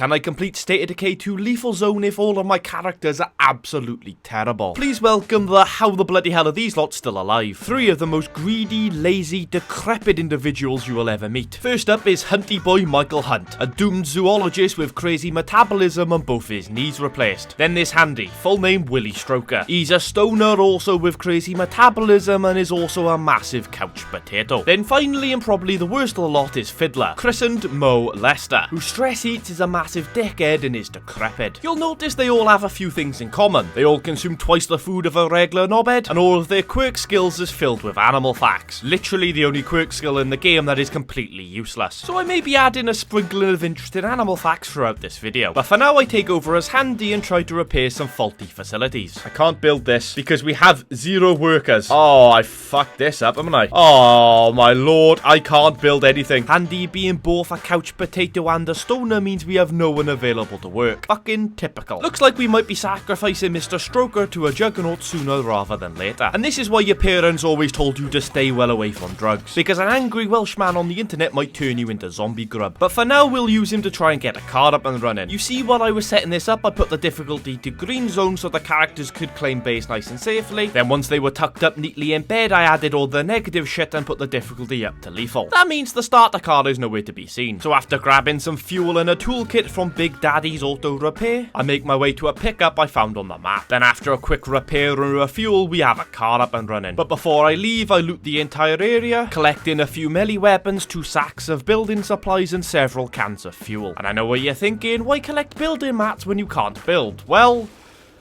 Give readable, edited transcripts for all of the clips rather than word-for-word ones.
can I complete State of Decay 2 Lethal Zone if all of my characters are absolutely terrible? Please welcome the how the bloody hell are these lots still alive? 3 of the most greedy, lazy, decrepit individuals you will ever meet. First up is Hunty Boy Michael Hunt, a doomed zoologist with crazy metabolism and both his knees replaced. Then there's Handy, full name Willie Stroker. He's a stoner also with crazy metabolism and is also a massive couch potato. Then finally, and probably the worst of the lot, is Fiddler, christened Mo Lester, who stress eats, is a massive dickhead and is decrepit. You'll notice they all have a few things in common. They all consume twice the food of a regular knobhead, and all of their quirk skills is filled with animal facts. Literally the only quirk skill in the game that is completely useless. So I may be adding a sprinkling of interesting animal facts throughout this video. But for now I take over as Handy and try to repair some faulty facilities. I can't build this because we have 0 workers. Oh, I fucked this up, haven't I? Oh my lord, I can't build anything. Handy being both a couch potato and a stoner means we have no one available to work. Fucking typical. Looks like we might be sacrificing Mr. Stroker to a juggernaut sooner rather than later. And this is why your parents always told you to stay well away from drugs, because an angry Welshman on the internet might turn you into zombie grub. But for now we'll use him to try and get a card up and running. You see, while I was setting this up, I put the difficulty to green zone so the characters could claim base nice and safely. Then once they were tucked up neatly in bed, I added all the negative shit and put the difficulty up to lethal. That means the starter card is nowhere to be seen. So after grabbing some fuel and a toolkit from Big Daddy's Auto Repair, I make my way to a pickup I found on the map. Then after a quick repair and refuel, we have a car up and running. But before I leave, I loot the entire area, collecting a few melee weapons, 2 sacks of building supplies and several cans of fuel. And I know what you're thinking, why collect building mats when you can't build? Well,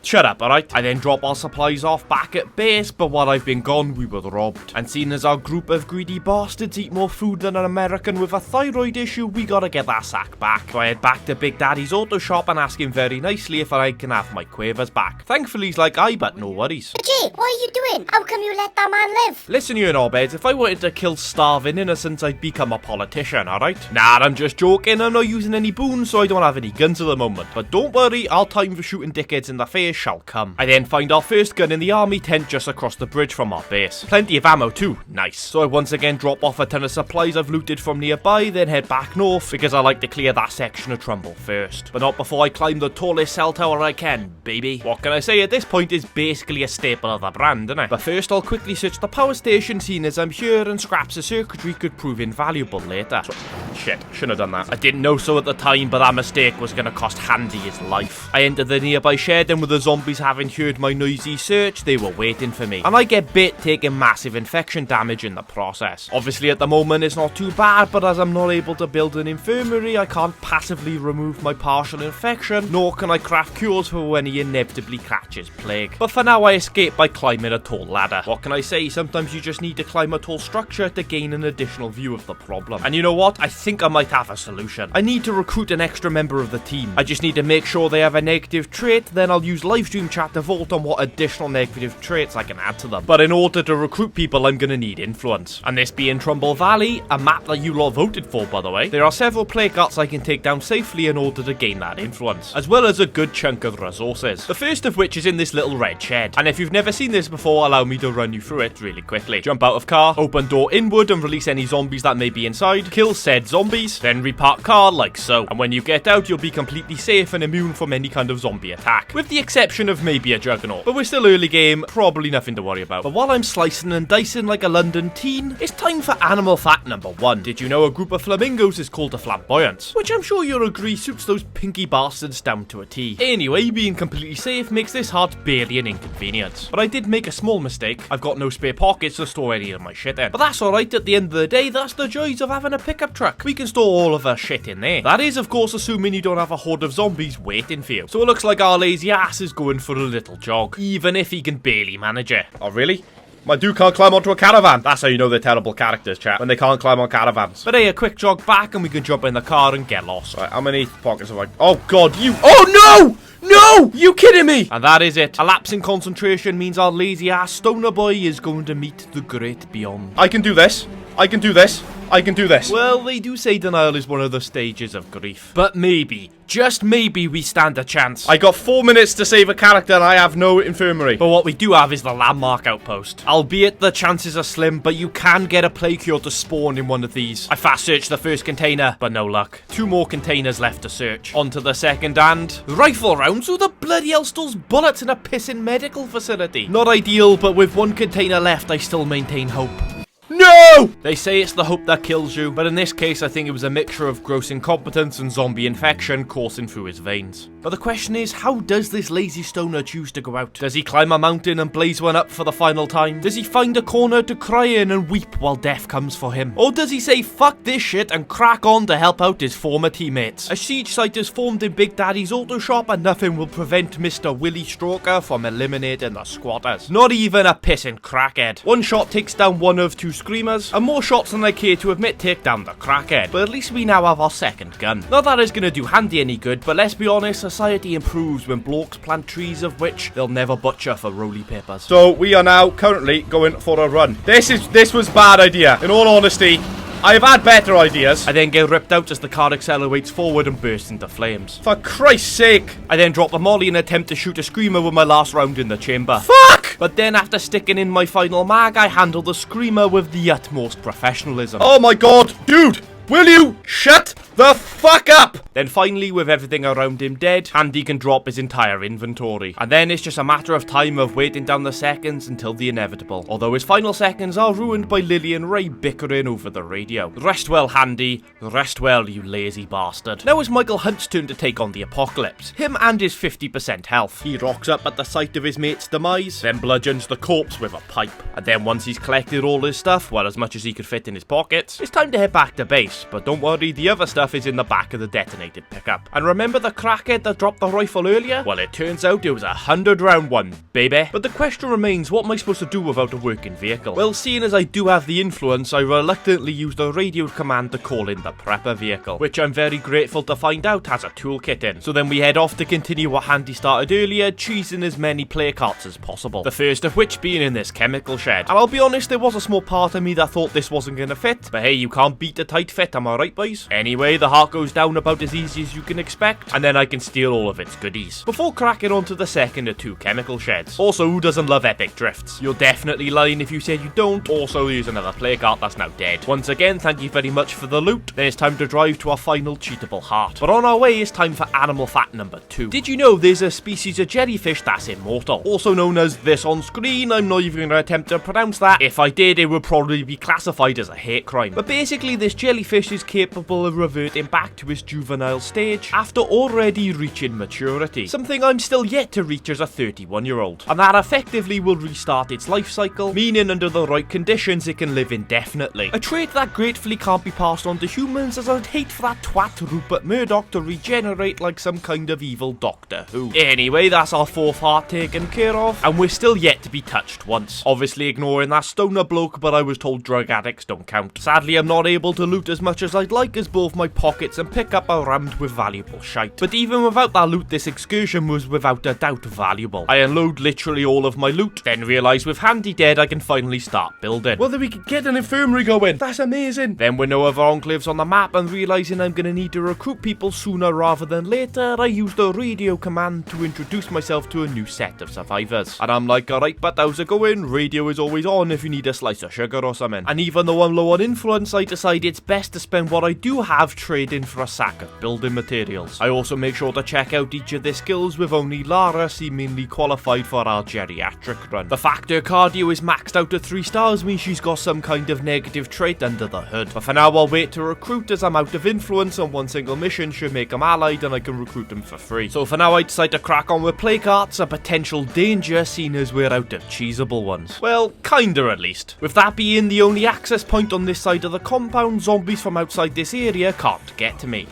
shut up, alright? I then drop our supplies off back at base, but while I've been gone, we were robbed. And seeing as our group of greedy bastards eat more food than an American with a thyroid issue, we gotta get that sack back. So I head back to Big Daddy's auto shop and ask him very nicely if I can have my quavers back. Thankfully he's like, aye, but no worries. Jay, what are you doing? How come you let that man live? Listen, you knobheads, if I wanted to kill starving innocents, I'd become a politician, alright? Nah, I'm just joking, I'm not using any boons, so I don't have any guns at the moment. But don't worry, our time for shooting dickheads in the face shall come. I then find our first gun in the army tent just across the bridge from our base. Plenty of ammo too, nice. So I once again drop off a ton of supplies I've looted from nearby, then head back north because I like to clear that section of Trumbull first. But not before I climb the tallest cell tower I can, baby. What can I say, at this point is basically a staple of the brand, isn't it? But first I'll quickly search the power station, seeing as I'm here, and scraps of circuitry could prove invaluable later. So, shit, shouldn't have done that. I didn't know so at the time, but that mistake was gonna cost Handy his life. I entered the nearby shed, and with the zombies having heard my noisy search, they were waiting for me. And I get bit, taking massive infection damage in the process. Obviously at the moment it's not too bad, but as I'm not able to build an infirmary, I can't passively remove my partial infection, nor can I craft cures for when he inevitably catches plague. But for now I escape by climbing a tall ladder. What can I say, sometimes you just need to climb a tall structure to gain an additional view of the problem. And you know what, I think I might have a solution. I need to recruit an extra member of the team. I just need to make sure they have a negative trait, then I'll use livestream chat to vote on what additional negative traits I can add to them. But in order to recruit people, I'm gonna need influence. And this being Trumbull Valley, a map that you lot voted for, by the way, there are several plague guts I can take down safely in order to gain that influence, as well as a good chunk of resources. The first of which is in this little red shed. And if you've never seen this before, allow me to run you through it really quickly. Jump out of car, open door inward and release any zombies that may be inside, kill said zombies, then repark car like so. And when you get out, you'll be completely safe and immune from any kind of zombie attack, with the exception of maybe a juggernaut. But we're still early game, probably nothing to worry about. But while I'm slicing and dicing like a London teen, it's time for animal fact number 1. Did you know a group of flamingos is called a flamboyant? Which I'm sure you'll agree suits those pinky bastards down to a T. Anyway, being completely safe makes this hard barely an inconvenience. But I did make a small mistake. I've got no spare pockets to store any of my shit in. But that's alright, at the end of the day, that's the joys of having a pickup truck. We can store all of our shit in there. That is, of course, assuming you don't have a horde of zombies waiting for you. So it looks like our lazy ass is going for a little jog, even if he can barely manage it. Oh, really? My dude can't climb onto a caravan. That's how you know they're terrible characters, chat, when they can't climb on caravans. But hey, a quick jog back and we can jump in the car and get lost. Right, how many pockets have I... Oh, God, you... Oh, no! No! You kidding me? And that is it. A lapse in concentration means our lazy ass stoner boy is going to meet the great beyond. I can do this. I can do this. I can do this. Well, they do say denial is one of the stages of grief. But maybe, just maybe, we stand a chance. I got 4 minutes to save a character and I have no infirmary. But what we do have is the landmark outpost. Albeit the chances are slim, but you can get a plague cure to spawn in one of these. I fast searched the first container, but no luck. 2 more containers left to search. On to the second and... rifle rounds? Who the bloody hell stores bullets in a pissing medical facility? Not ideal, but with 1 container left, I still maintain hope. No! They say it's the hope that kills you, but in this case I think it was a mixture of gross incompetence and zombie infection coursing through his veins. But the question is, how does this lazy stoner choose to go out? Does he climb a mountain and blaze one up for the final time? Does he find a corner to cry in and weep while death comes for him? Or does he say fuck this shit and crack on to help out his former teammates? A siege site is formed in Big Daddy's auto shop and nothing will prevent Mr. Willie Stroker from eliminating the squatters. Not even a pissing crackhead. 1 shot takes down 1 of 2 screamers, and more shots than I care to admit take down the crackhead. But at least we now have our second gun. Not that it's gonna do Handy any good, but let's be honest, society improves when blokes plant trees of which they'll never butcher for roly papers. So we are now currently going for a run. This was bad idea. In all honesty, I've had better ideas. I then get ripped out as the car accelerates forward and bursts into flames. For Christ's sake! I then drop a molly and attempt to shoot a screamer with my last round in the chamber. Fuck! But then after sticking in my final mag, I handle the screamer with the utmost professionalism. Oh my god! Dude! Will you shut the fuck up? Then finally, with everything around him dead, Handy can drop his entire inventory. And then it's just a matter of time of waiting down the seconds until the inevitable. Although his final seconds are ruined by Lily and Ray bickering over the radio. Rest well, Handy. Rest well, you lazy bastard. Now it's Michael Hunt's turn to take on the apocalypse. Him and his 50% health. He rocks up at the sight of his mate's demise, then bludgeons the corpse with a pipe. And then once he's collected all his stuff, well, as much as he could fit in his pockets, it's time to head back to base. But don't worry, the other stuff is in the back of the detonated pickup. And remember the crackhead that dropped the rifle earlier? Well, it turns out it was a 100-round one, baby. But the question remains, what am I supposed to do without a working vehicle? Well, seeing as I do have the influence, I reluctantly use the radio command to call in the prepper vehicle, which I'm very grateful to find out has a toolkit in. So then we head off to continue what Handy started earlier, cheesing as many player carts as possible. The first of which being in this chemical shed. And I'll be honest, there was a small part of me that thought this wasn't gonna fit, but hey, you can't beat a tight fit, am I right, boys? Anyway, the heart goes down about as easy as you can expect, and then I can steal all of its goodies, before cracking onto the second of 2 chemical sheds. Also, who doesn't love epic drifts? You're definitely lying if you said you don't. Also, there's another player cart that's now dead. Once again, thank you very much for the loot. Then it's time to drive to our final cheatable heart. But on our way, it's time for animal fact number 2. Did you know there's a species of jellyfish that's immortal? Also known as this on screen. I'm not even going to attempt to pronounce that. If I did, it would probably be classified as a hate crime. But basically, this jellyfish is capable of reverting back to its juvenile stage after already reaching maturity. Something I'm still yet to reach as a 31-year-old. And that effectively will restart its life cycle, meaning under the right conditions it can live indefinitely. A trait that gratefully can't be passed on to humans, as I'd hate for that twat Rupert Murdoch to regenerate like some kind of evil Doctor Who. Anyway, that's our 4th heart taken care of, and we're still yet to be touched once. Obviously ignoring that stoner bloke, but I was told drug addicts don't count. Sadly, I'm not able to loot as much as I'd like, as both my pockets and pickup are rammed with valuable shite. But even without that loot, this excursion was without a doubt valuable. I unload literally all of my loot, then realise with Handy dead I can finally start building. Well, then we can get an infirmary going. That's amazing. Then with no other enclaves on the map and realising I'm gonna need to recruit people sooner rather than later, I use the radio command to introduce myself to a new set of survivors. And I'm like, alright, but how's it going? Radio is always on if you need a slice of sugar or something. And even though I'm low on influence, I decide it's best to spend what I do have trading for a sack of building materials. I also make sure to check out each of their skills, with only Lara seemingly qualified for our geriatric run. The fact her cardio is maxed out at 3 stars means she's got some kind of negative trait under the hood. But for now I'll wait to recruit, as I'm out of influence and one single mission should make them allied and I can recruit them for free. So for now I decide to crack on with play carts, a potential danger seeing as we're out of cheesable ones. Well, kinda at least. With that being the only access point on this side of the compound, zombies from outside this area can't get to me.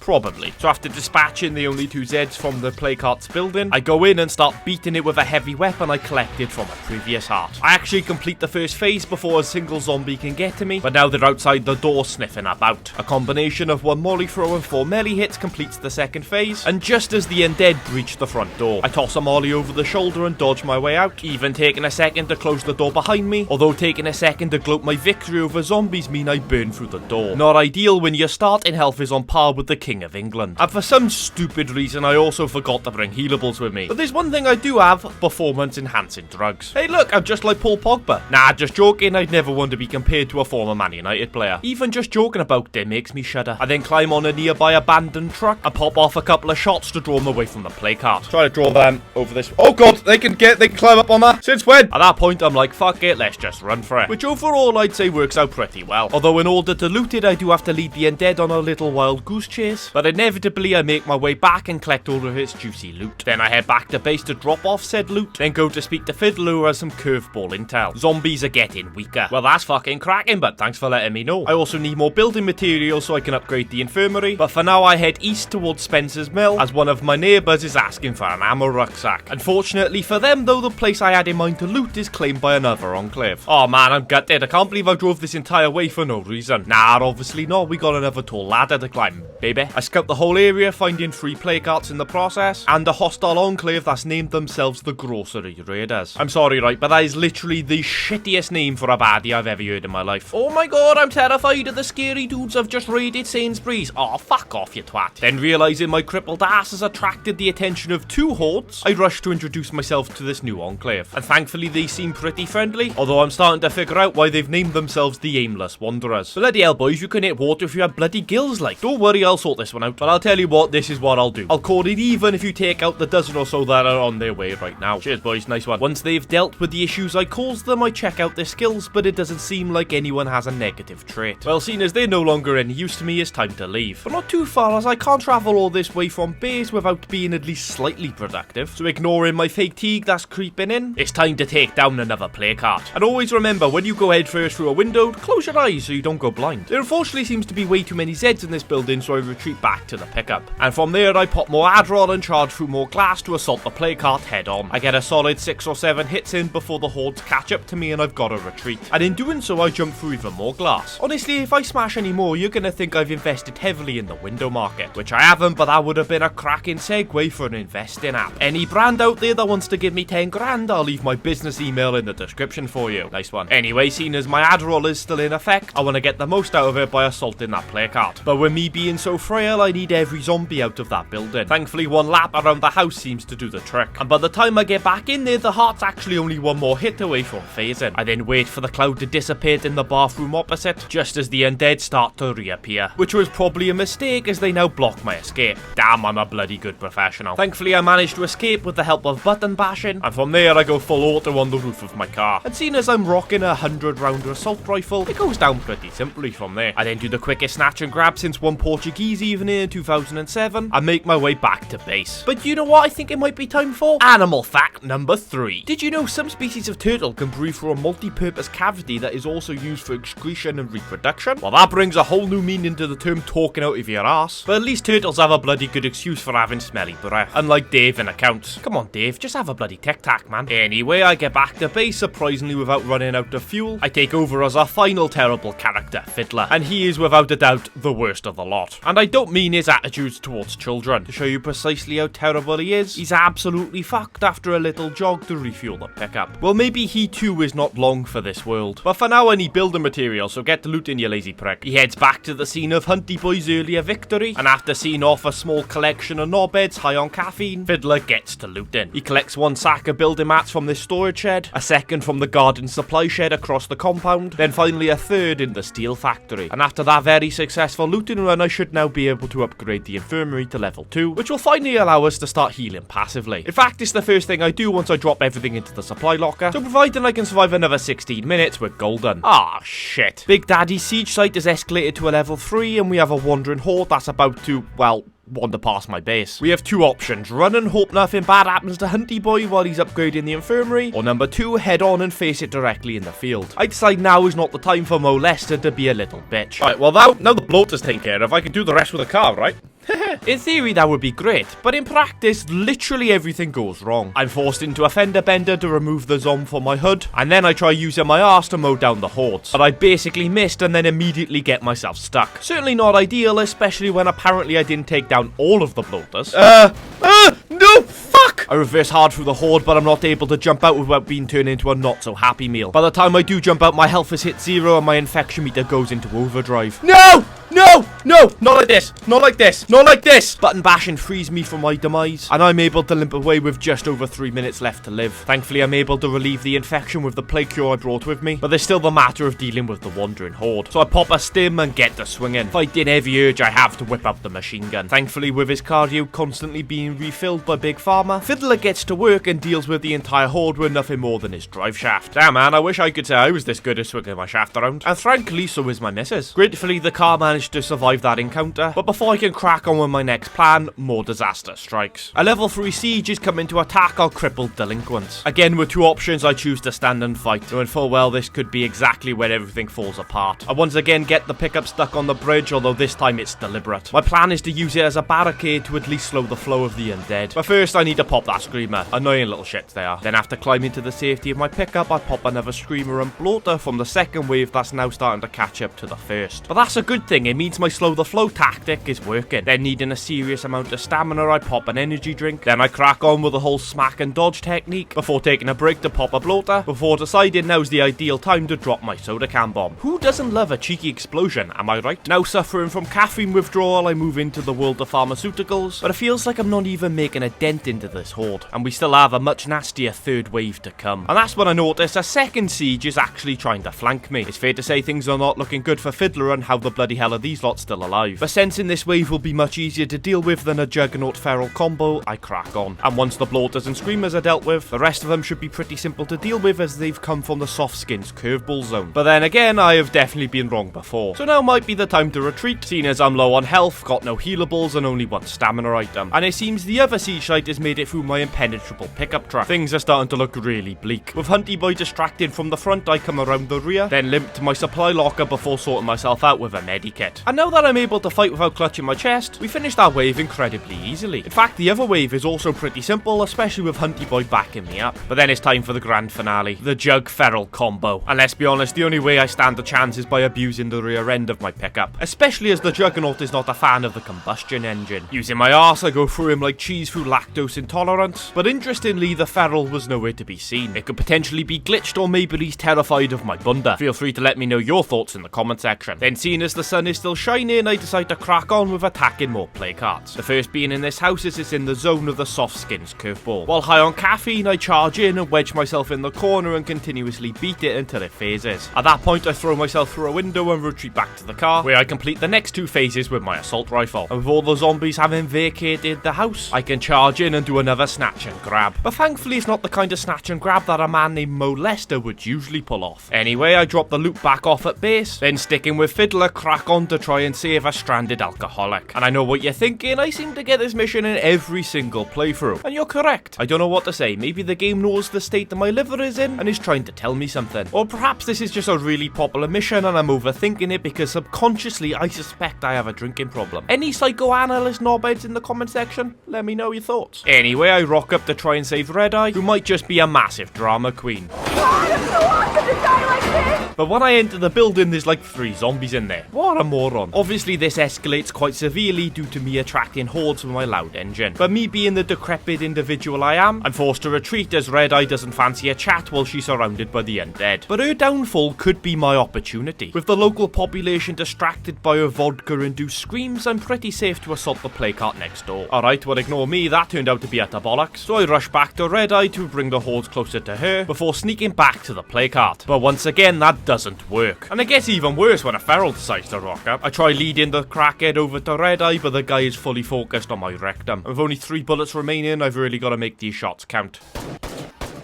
Probably. So after dispatching the only 2 Zeds from the Playcart's building, I go in and start beating it with a heavy weapon I collected from a previous heart. I actually complete the first phase before a single zombie can get to me, but now they're outside the door sniffing about. A combination of 1 molly throw and 4 melee hits completes the second phase, and just as the undead breach the front door, I toss a molly over the shoulder and dodge my way out, even taking a second to close the door behind me, although taking a second to gloat my victory over zombies mean I burn through the door. Not ideal when your starting health is on par with the King of England. And for some stupid reason I also forgot to bring healables with me. But there's one thing I do have: performance enhancing drugs. Hey look, I'm just like Paul Pogba. Nah, just joking, I'd never want to be compared to a former Man United player. Even just joking about it makes me shudder. I then climb on a nearby abandoned truck and pop off a couple of shots to draw them away from the Playcart. Try to draw them over this. Oh god, they can climb up on that. Since when? At that point I'm like, fuck it, let's just run for it. Which overall I'd say works out pretty well. Although in order to loot it I do have to lead the undead on a little wild goose chase. But inevitably I make my way back and collect all of its juicy loot. Then I head back to base to drop off said loot, then go to speak to Fiddler who has some curveball intel. Zombies are getting weaker. Well, that's fucking cracking, but thanks for letting me know. I also need more building materials so I can upgrade the infirmary, but for now I head east towards Spencer's Mill as one of my neighbours is asking for an ammo rucksack. Unfortunately for them though, the place I had in mind to loot is claimed by another enclave. Oh man, I'm gutted. I can't believe I drove this entire way for no reason. Nah, obviously not. We got another tall ladder to climb, baby. I scout the whole area, finding 3 Playcarts in the process, and a hostile enclave that's named themselves the Grocery Raiders. I'm sorry, right, but that is literally the shittiest name for a baddie I've ever heard in my life. Oh my god, I'm terrified of the scary dudes I've just raided Sainsbury's. Oh, fuck off, you twat. Then realising my crippled ass has attracted the attention of 2 hordes, I rush to introduce myself to this new enclave. And thankfully they seem pretty friendly, although I'm starting to figure out why they've named themselves the Aimless Wanderers. Bloody hell, boys, you can hit water if you have bloody gills, like. Don't worry, I'll sort this one out. But I'll tell you what, this is what I'll do. I'll call it even if you take out the dozen or so that are on their way right now. Cheers, boys, nice one. Once they've dealt with the issues I caused them, I check out their skills, but it doesn't seem like anyone has a negative trait. Well, seeing as they're no longer any use to me, it's time to leave. But not too far, as I can't travel all this way from base without being at least slightly productive. So ignoring my fatigue that's creeping in, it's time to take down another Playcart. And always remember, when you go headfirst through a window, close your eyes so you don't go blind. There unfortunately seems to be way too many Zeds in this building, so I retreat back to the pickup. And from there, I pop more Adderall and charge through more glass to assault the Playcart head on. I get a solid 6 or 7 hits in before the hordes catch up to me and I've got to retreat. And in doing so, I jump through even more glass. Honestly, if I smash any more, you're gonna think I've invested heavily in the window market, which I haven't, but that would have been a cracking segue for an investing app. Any brand out there that wants to give me 10 grand, I'll leave my business email in the description for you. Nice one. Anyway, seeing as my Adderall is still in effect, I want to get the most out of it by assaulting that Playcart. But with me being so frail, I need every zombie out of that building. Thankfully, 1 lap around the house seems to do the trick. And by the time I get back in there, the heart's actually only 1 more hit away from phasing. I then wait for the cloud to dissipate in the bathroom opposite, just as the undead start to reappear. Which was probably a mistake, as they now block my escape. Damn, I'm a bloody good professional. Thankfully, I managed to escape with the help of button bashing, and from there I go full auto on the roof of my car. And seeing as I'm rocking a 100-rounder assault rifle, it goes down pretty simply from there. I then do the quickest snatch and grab since one Portuguese evening in 2007, and make my way back to base. But you know what I think it might be time for? Animal fact number 3. Did you know some species of turtle can breathe through a multi-purpose cavity that is also used for excretion and reproduction? Well, that brings a whole new meaning to the term talking out of your ass. But at least turtles have a bloody good excuse for having smelly breath, unlike Dave in accounts. Come on, Dave, just have a bloody tic-tac, man. Anyway, I get back to base surprisingly without running out of fuel. I take over as our final terrible character, Fiddler, and he is without a doubt the worst of the lot. And I don't mean his attitudes towards children. To show you precisely how terrible he is, he's absolutely fucked after a little jog to refuel the pickup. Well, maybe he too is not long for this world. But for now, I need building materials, so get to looting, you lazy prick. He heads back to the scene of Hunty Boy's earlier victory, and after seeing off a small collection of knobheads high on caffeine, Fiddler gets to looting. He collects 1 sack of building mats from this storage shed, a second from the garden supply shed across the compound, then finally a third in the steel factory. And after that very successful looting run, I should now be able to upgrade the infirmary to level 2, which will finally allow us to start healing passively. In fact, it's the first thing I do once I drop everything into the supply locker, so providing I can survive another 16 minutes, we're golden. Ah, shit. Big Daddy's siege site is escalated to a level 3, and we have a wandering horde that's about to, well, wander past my base. We have 2 options: run and hope nothing bad happens to Hunty Boy while he's upgrading the infirmary, or number 2, head on and face it directly in the field. I decide now is not the time for Molester to be a little bitch. Right, well now the bloat is taken care of, I can do the rest with a car, right? In theory that would be great, but in practice literally everything goes wrong. I'm forced into a fender bender to remove the zom from my hood, and then I try using my arse to mow down the hordes. But I basically missed and then immediately get myself stuck. Certainly not ideal, especially when apparently I didn't take down all of the bloaters. No! Fuck! I reverse hard through the horde, but I'm not able to jump out without being turned into a not-so-happy meal. By the time I do jump out, my health has hit 0 and my infection meter goes into overdrive. No! No! No! Not like this! Not like this! Not like this! Button bashing frees me from my demise, and I'm able to limp away with just over 3 minutes left to live. Thankfully, I'm able to relieve the infection with the plague cure I brought with me, but there's still the matter of dealing with the wandering horde. So I pop a stim and get to swinging, fighting every urge I have to whip out the machine gun. Thankfully, with his cardio constantly being refilled by Big Pharma, Fiddler gets to work and deals with the entire horde with nothing more than his drive shaft. Damn man, I wish I could say I was this good at swinging my shaft around. And frankly, so is my missus. Gratefully, the car managed to survive that encounter, but before I can crack on with my next plan, more disaster strikes. A level 3 siege is coming to attack our crippled delinquents. Again, with 2 options, I choose to stand and fight, knowing full well this could be exactly where everything falls apart. I once again get the pickup stuck on the bridge, although this time it's deliberate. My plan is to use it as a barricade to at least slow the flow of the undead. But first, I need to pop that screamer. Annoying little shits they are. Then after climbing to the safety of my pickup, I pop another screamer and bloater from the second wave that's now starting to catch up to the first. But that's a good thing, it means my slow the flow tactic is working. Then needing a serious amount of stamina, I pop an energy drink. Then I crack on with the whole smack and dodge technique, before taking a break to pop a bloater, before deciding now's the ideal time to drop my soda can bomb. Who doesn't love a cheeky explosion, am I right? Now suffering from caffeine withdrawal, I move into the world of pharmaceuticals, but it feels like I'm not even making a dent into this horde, and we still have a much nastier third wave to come. And that's when I notice a second siege is actually trying to flank me. It's fair to say things are not looking good for Fiddler, and how the bloody hell are these lots still alive? But sensing this wave will be much easier to deal with than a Juggernaut Feral combo, I crack on. And once the bloaters and screamers are dealt with, the rest of them should be pretty simple to deal with as they've come from the soft skins Curveball zone. But then again, I have definitely been wrong before. So now might be the time to retreat, seeing as I'm low on health, got no healables and only 1 stamina item. And it seems the other siege site has made it through my impenetrable pickup truck. Things are starting to look really bleak. With Hunty Boy distracted from the front, I come around the rear, then limp to my supply locker before sorting myself out with a medikit. And now that I'm able to fight without clutching my chest, we finished that wave incredibly easily. In fact, the other wave is also pretty simple, especially with Hunty Boy backing me up. But then it's time for the grand finale, the Jug Feral combo. And let's be honest, the only way I stand a chance is by abusing the rear end of my pickup, especially as the Juggernaut is not a fan of the combustion engine. Using my arse, I go through him like cheese through lactose intolerance, but interestingly, the Feral was nowhere to be seen. It could potentially be glitched, or maybe he's terrified of my bunda. Feel free to let me know your thoughts in the comment section. Then seeing as the sun is still shining, I decide to crack on with attacking more play cards. The first being in this house is it's in the zone of the soft skins Curveball. While high on caffeine, I charge in and wedge myself in the corner and continuously beat it until it phases. At that point, I throw myself through a window and retreat back to the car, where I complete the next 2 phases with my assault rifle. And with all the zombies having vacated the house, I can charge in and do another snatch and grab. But thankfully, it's not the kind of snatch and grab that a man named Mo Lester would usually pull off. Anyway, I drop the loot back off at base, then sticking with Fiddler, crack on to try and save a stranded alcoholic. And I know what you're thinking, I seem to get this mission in every single playthrough. And you're correct. I don't know what to say. Maybe the game knows the state that my liver is in and is trying to tell me something. Or perhaps this is just a really popular mission and I'm overthinking it because subconsciously I suspect I have a drinking problem. Any psychoanalyst knobheads in the comment section? Let me know your thoughts. Anyway, I rock up to try and save Red Eye, who might just be a massive drama queen. But when I enter the building, there's like 3 zombies in there. What a moron. Obviously, this escalates quite severely due to me attracting hordes with my loud engine. But me being the decrepit individual I am, I'm forced to retreat as Red Eye doesn't fancy a chat while she's surrounded by the undead. But her downfall could be my opportunity. With the local population distracted by her vodka-induced screams, I'm pretty safe to assault the play cart next door. Alright, well ignore me, that turned out to be utter bollocks. So I rush back to Red Eye to bring the hordes closer to her, before sneaking back to the play cart. But once again, that doesn't work. And it gets even worse when a feral decides to rock up. I try leading the crackhead over to Red Eye, but the guy is fully focused on my rectum. With only 3 bullets remaining, I've really got to make these shots count.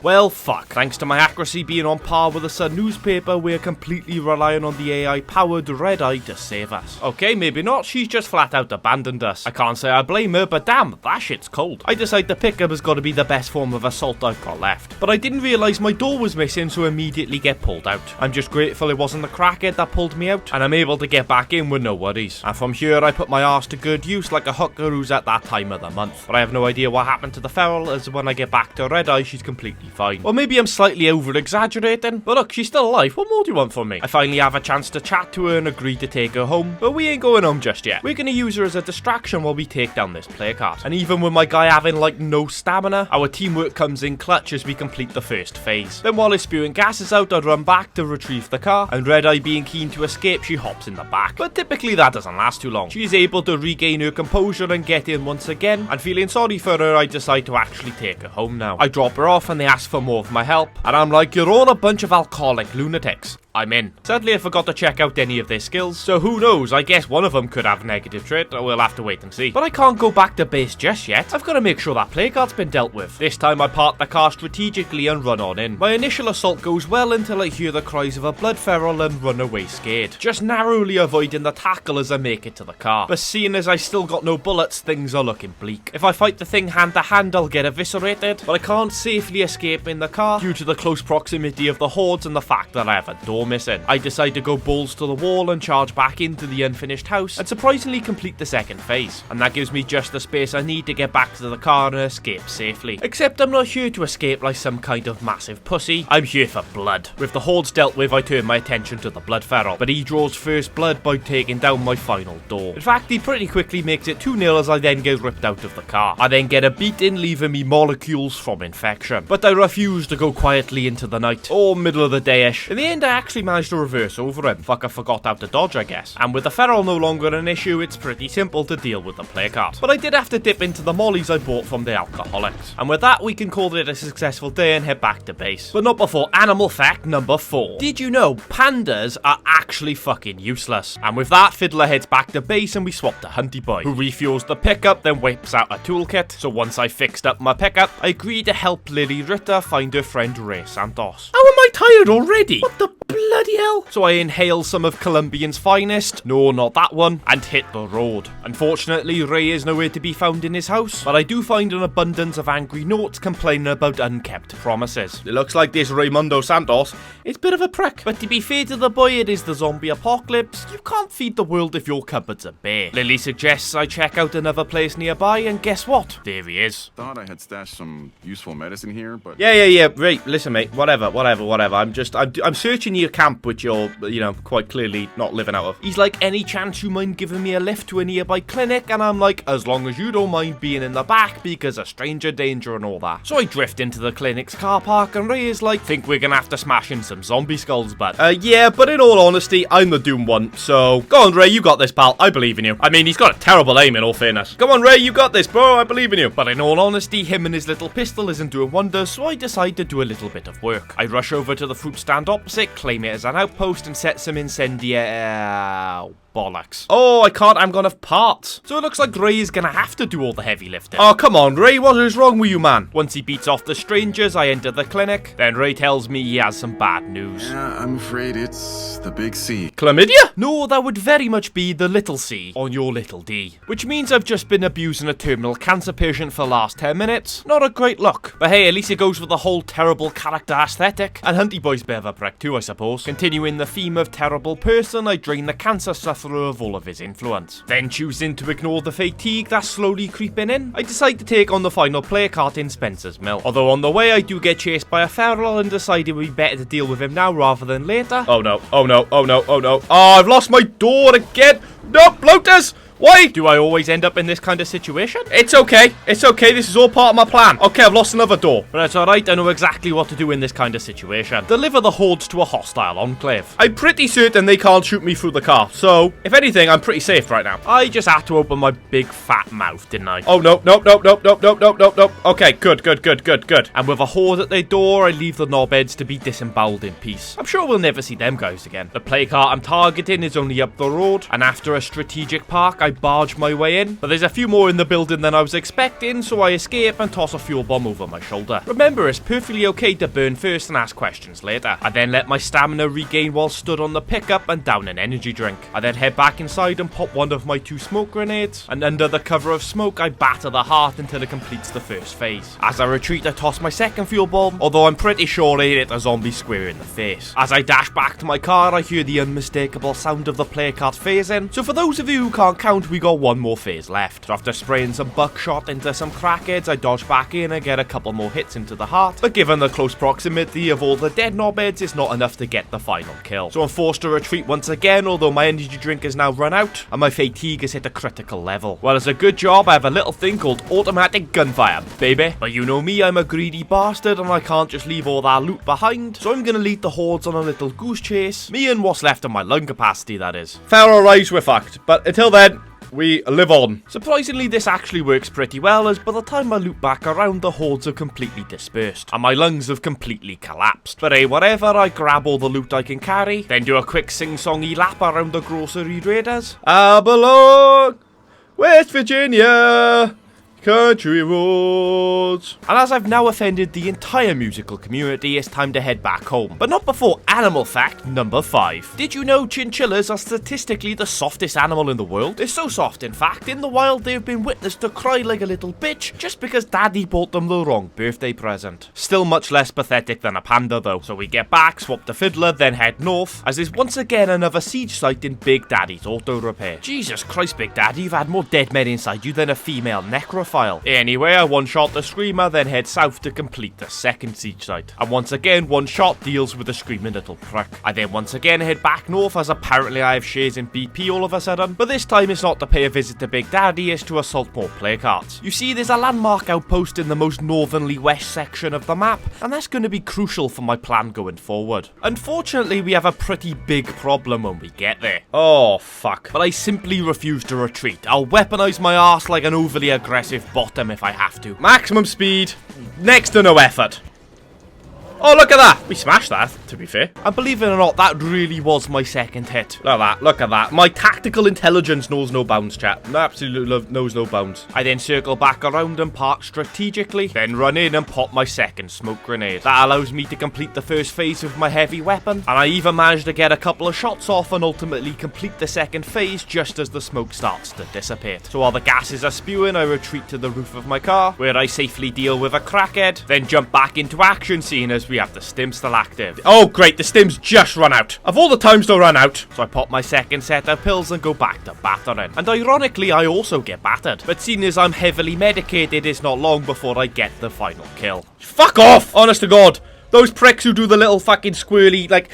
Well, fuck. Thanks to my accuracy being on par with the Sun newspaper, we're completely relying on the AI-powered Red Eye to save us. Okay, maybe not. She's just flat out abandoned us. I can't say I blame her, but damn, that shit's cold. I decide the pickup has got to be the best form of assault I've got left. But I didn't realise my door was missing, so immediately get pulled out. I'm just grateful it wasn't the crackhead that pulled me out, and I'm able to get back in with no worries. And from here, I put my arse to good use like a hooker who's at that time of the month. But I have no idea what happened to the feral, as when I get back to Red Eye, she's completely fine. Or maybe I'm slightly over-exaggerating, but look, she's still alive. What more do you want from me? I finally have a chance to chat to her and agree to take her home, but we ain't going home just yet. We're gonna use her as a distraction while we take down this placard. And even with my guy having like no stamina, our teamwork comes in clutch as we complete the first phase. Then while his spewing gases out, I run back to retrieve the car, and Red Eye being keen to escape, she hops in the back. But typically that doesn't last too long. She is able to regain her composure and get in once again, and feeling sorry for her, I decide to actually take her home now. I drop her off and they ask for more of my help, and I'm like, you're all a bunch of alcoholic lunatics. I'm in. Sadly, I forgot to check out any of their skills, so who knows, I guess one of them could have negative trait, or we'll have to wait and see. But I can't go back to base just yet. I've got to make sure that placard's been dealt with. This time I park the car strategically and run on in. My initial assault goes well until I hear the cries of a blood feral and run away scared, just narrowly avoiding the tackle as I make it to the car. But seeing as I still got no bullets, things are looking bleak. If I fight the thing hand to hand, I'll get eviscerated, but I can't safely escape in the car due to the close proximity of the hordes and the fact that I have a door missing. I decide to go balls to the wall and charge back into the unfinished house and surprisingly complete the second phase, and that gives me just the space I need to get back to the car and escape safely. Except I'm not here to escape like some kind of massive pussy, I'm here for blood. With the hordes dealt with, I turn my attention to the blood feral, but he draws first blood by taking down my final door. In fact, he pretty quickly makes it 2-0 as I then get ripped out of the car. I then get a beating, leaving me molecules from infection, but I refuse to go quietly into the night, or middle of the day-ish. In the end, I actually managed to reverse over him. Fuck, I forgot how to dodge, I guess. And with the feral no longer an issue, it's pretty simple to deal with the placard. But I did have to dip into the mollies I bought from the alcoholics. And with that, we can call it a successful day and head back to base. But not before animal fact number 4. Did you know pandas are actually fucking useless? And with that, Fiddler heads back to base and we swap to Hunty Boy, who refuels the pickup, then whips out a toolkit. So once I fixed up my pickup, I agree to help Lily Ritter find her friend Ray Santos. How am I tired already? What the bloody hell? So I inhale some of Colombian's finest, no, not that one, and hit the road. Unfortunately, Ray is nowhere to be found in his house, but I do find an abundance of angry notes complaining about unkept promises. It looks like this Raymundo Santos is a bit of a prick, but to be fair to the boy, it is the zombie apocalypse. You can't feed the world if your cupboard's are bare. Lily suggests I check out another place nearby, and guess what? There he is. Thought I had stashed some useful medicine here, but... Yeah, right, listen mate, whatever. I'm searching your camp, which you're, quite clearly not living out of. He's like, any chance you mind giving me a lift to a nearby clinic? And I'm like, as long as you don't mind being in the back, because of stranger danger and all that. So I drift into the clinic's car park, and Ray is like, think we're gonna have to smash in some zombie skulls, bud. Yeah, but in all honesty, I'm the Doom one, so... Go on, Ray, you got this, pal. I believe in you. I mean, he's got a terrible aim, in all fairness. Come on, Ray, you got this, bro. I believe in you. But in all honesty, him and his little pistol isn't doing wonders, so I decide to do a little bit of work. I rush over to the fruit stand opposite, claim it as an outpost, and set some incendiary... bollocks. Oh, I can't, I'm gonna have parts. So it looks like Ray is gonna have to do all the heavy lifting. Oh, come on, Ray, what is wrong with you, man? Once he beats off the strangers, I enter the clinic. Then Ray tells me he has some bad news. Yeah, I'm afraid it's the big C. Chlamydia? No, that would very much be the little C on your little D. Which means I've just been abusing a terminal cancer patient for the last 10 minutes. Not a great look. But hey, at least it goes with the whole terrible character aesthetic. And Hunty Boy's a bit of a prick too, I suppose. Continuing the theme of terrible person, I drain the cancer sufferer of all of his influence. Then choosing to ignore the fatigue that's slowly creeping in, I decide to take on the final placard in Spencer's Mill. Although on the way I do get chased by a feral and decide it would be better to deal with him now rather than later. Oh no. Oh, I've lost my door again. No, bloaters! Why do I always end up in this kind of situation? It's okay, this is all part of my plan. Okay, I've lost another door, but that's alright, I know exactly what to do in this kind of situation. Deliver the hordes to a hostile enclave. I'm pretty certain they can't shoot me through the car, so, if anything, I'm pretty safe right now. I just had to open my big fat mouth, didn't I? Oh, no. Okay, good. And with a horde at their door, I leave the knobheads to be disemboweled in peace. I'm sure we'll never see them guys again. The placard I'm targeting is only up the road, and after a strategic park, I barge my way in, but there's a few more in the building than I was expecting, so I escape and toss a fuel bomb over my shoulder. Remember, it's perfectly okay to burn first and ask questions later. I then let my stamina regain while stood on the pickup and down an energy drink. I then head back inside and pop one of my 2 smoke grenades, and under the cover of smoke I batter the heart until it completes the first phase. As I retreat, I toss my second fuel bomb, although I'm pretty sure I hit a zombie square in the face. As I dash back to my car, I hear the unmistakable sound of the player card phasing, so for those of you who can't count, we got one more phase left. So after spraying some buckshot into some crackheads, I dodge back in and get a couple more hits into the heart, but given the close proximity of all the dead knobheads, it's not enough to get the final kill. So I'm forced to retreat once again, although my energy drink has now run out, and my fatigue has hit a critical level. Well, as a good job, I have a little thing called automatic gunfire, baby. But you know me, I'm a greedy bastard, and I can't just leave all that loot behind, so I'm gonna lead the hordes on a little goose chase. Me and what's left of my lung capacity, that is. Fair or rise, we're fucked. But until then, we live on. Surprisingly, this actually works pretty well, as by the time I loop back around, the hordes have completely dispersed, and my lungs have completely collapsed. But hey, whatever, I grab all the loot I can carry, then do a quick sing-songy lap around the grocery raiders. I belong West Virginia, country roads. And as I've now offended the entire musical community, it's time to head back home. But not before animal fact number 5. Did you know chinchillas are statistically the softest animal in the world? They're so soft, in fact, in the wild they've been witnessed to cry like a little bitch just because daddy bought them the wrong birthday present. Still much less pathetic than a panda though. So we get back, swap to Fiddler, then head north, as there's once again another siege site in Big Daddy's auto repair. Jesus Christ, Big Daddy, you've had more dead men inside you than a female necrophile. Anyway, I one-shot the Screamer, then head south to complete the second siege site. And once again, one shot deals with the screaming little prick. I then once again head back north, as apparently I have shares in BP all of a sudden. But this time it's not to pay a visit to Big Daddy, it's to assault more player cards. You see, there's a landmark outpost in the most northernly west section of the map, and that's going to be crucial for my plan going forward. Unfortunately, we have a pretty big problem when we get there. Oh, fuck. But I simply refuse to retreat. I'll weaponize my arse like an overly aggressive bottom if I have to. Maximum speed, next to no effort. Oh, look at that! We smashed that, to be fair. And believe it or not, that really was my second hit. Look at that, look at that. My tactical intelligence knows no bounds, chat. Absolutely knows no bounds. I then circle back around and park strategically, then run in and pop my second smoke grenade. That allows me to complete the first phase with my heavy weapon, and I even managed to get a couple of shots off and ultimately complete the second phase just as the smoke starts to dissipate. So while the gases are spewing, I retreat to the roof of my car, where I safely deal with a crackhead, then jump back into action, seeing as we have the stim still active. Oh great, the stim's just run out. Of all the times to run out. So I pop my second set of pills and go back to battering. And ironically, I also get battered. But seeing as I'm heavily medicated, it's not long before I get the final kill. Fuck off! Honest to God. Those pricks who do the little fucking squirrely, like,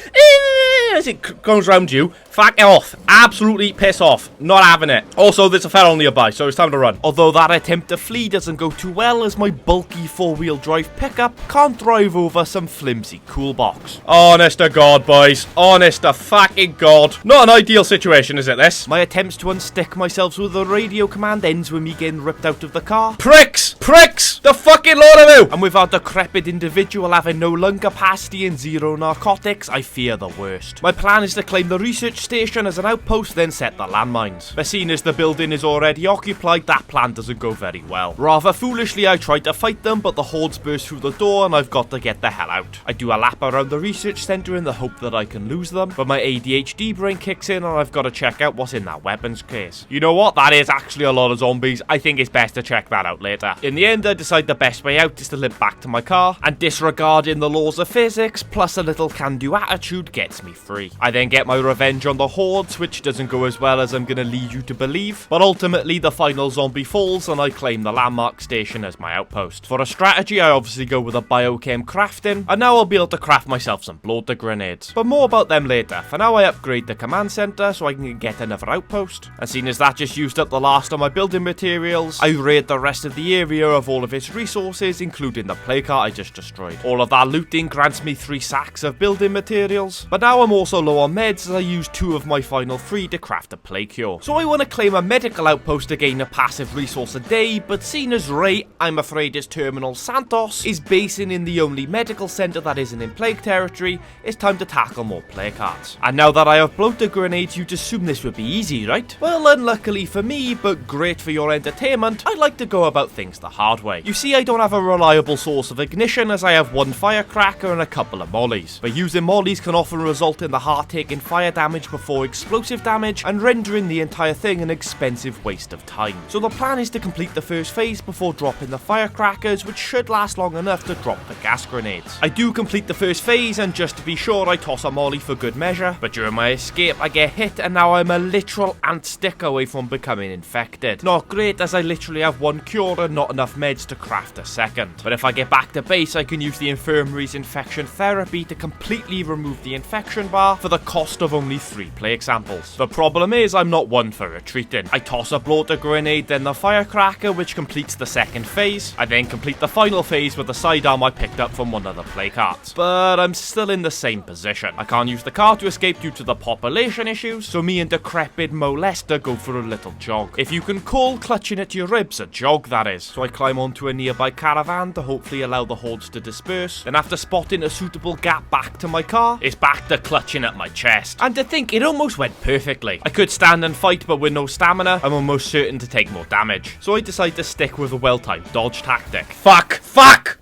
as it goes round you, fuck off. Absolutely piss off. Not having it. Also, there's a feral nearby, so it's time to run. Although that attempt to flee doesn't go too well, as my bulky 4-wheel drive pickup can't drive over some flimsy cool box. Honest to God, boys. Honest to fucking God. Not an ideal situation, is it, this? My attempts to unstick myself with the radio command ends with me getting ripped out of the car. Pricks! Pricks! The fucking lot of you! And with our decrepit individual having no lung capacity and zero narcotics, I fear the worst. My plan is to claim the research station as an outpost, then set the landmines. But seeing as the building is already occupied, that plan doesn't go very well. Rather foolishly, I try to fight them, but the hordes burst through the door and I've got to get the hell out. I do a lap around the research center in the hope that I can lose them, but my ADHD brain kicks in and I've got to check out what's in that weapons case. You know what? That is actually a lot of zombies. I think it's best to check that out later. In the end, I decide the best way out is to limp back to my car, and disregarding the laws of physics plus a little can-do attitude gets me free. I then get my revenge on the hordes, which doesn't go as well as I'm gonna lead you to believe, but ultimately the final zombie falls and I claim the landmark station as my outpost. For a strategy, I obviously go with a biochem crafting, and now I'll be able to craft myself some bloater grenades. But more about them later. For now, I upgrade the command center so I can get another outpost, and seeing as that just used up the last of my building materials, I raid the rest of the area of all of its resources, including the plague cart I just destroyed. All of that looting grants me 3 sacks of building materials, but now I'm also low on meds as I used 2 of my final 3 to craft a plague cure. So I want to claim a medical outpost to gain a passive resource a day, but seeing as Ray, I'm afraid his terminal Santos, is basing in the only medical centre that isn't in plague territory, it's time to tackle more player cards. And now that I have bloater grenades, you'd assume this would be easy, right? Well, unluckily for me, but great for your entertainment, I like to go about things the hard way. You see, I don't have a reliable source of ignition as I have 1 firecracker and a couple of mollies. But using mollies can often result in the heart taking fire damage before explosive damage and rendering the entire thing an expensive waste of time. So the plan is to complete the first phase before dropping the firecrackers, which should last long enough to drop the gas grenades. I do complete the first phase, and just to be sure I toss a molly for good measure, but during my escape I get hit and now I'm a literal ant stick away from becoming infected. Not great as I literally have 1 cure and not enough meds to craft a second. But if I get back to base I can use the infirmary's infection therapy to completely remove the infection bar for the cost of only 3 plague samples. The problem is I'm not one for retreating. I toss a bloater grenade, then the firecracker, which completes the second phase. I then complete the final phase with the sidearm I picked up from one of the play cards. But I'm still in the same position. I can't use the car to escape due to the population issues, so me and decrepit molester go for a little jog. If you can call clutching at your ribs a jog, that is. So I climb onto a nearby caravan to hopefully allow the hordes to disperse. Then after spotting a suitable gap back to my car, it's back to clutching at my chest. And to think, it almost went perfectly. I could stand and fight, but with no stamina, I'm almost certain to take more damage. So I decide to stick with a well-timed dodge tactic. Fuck!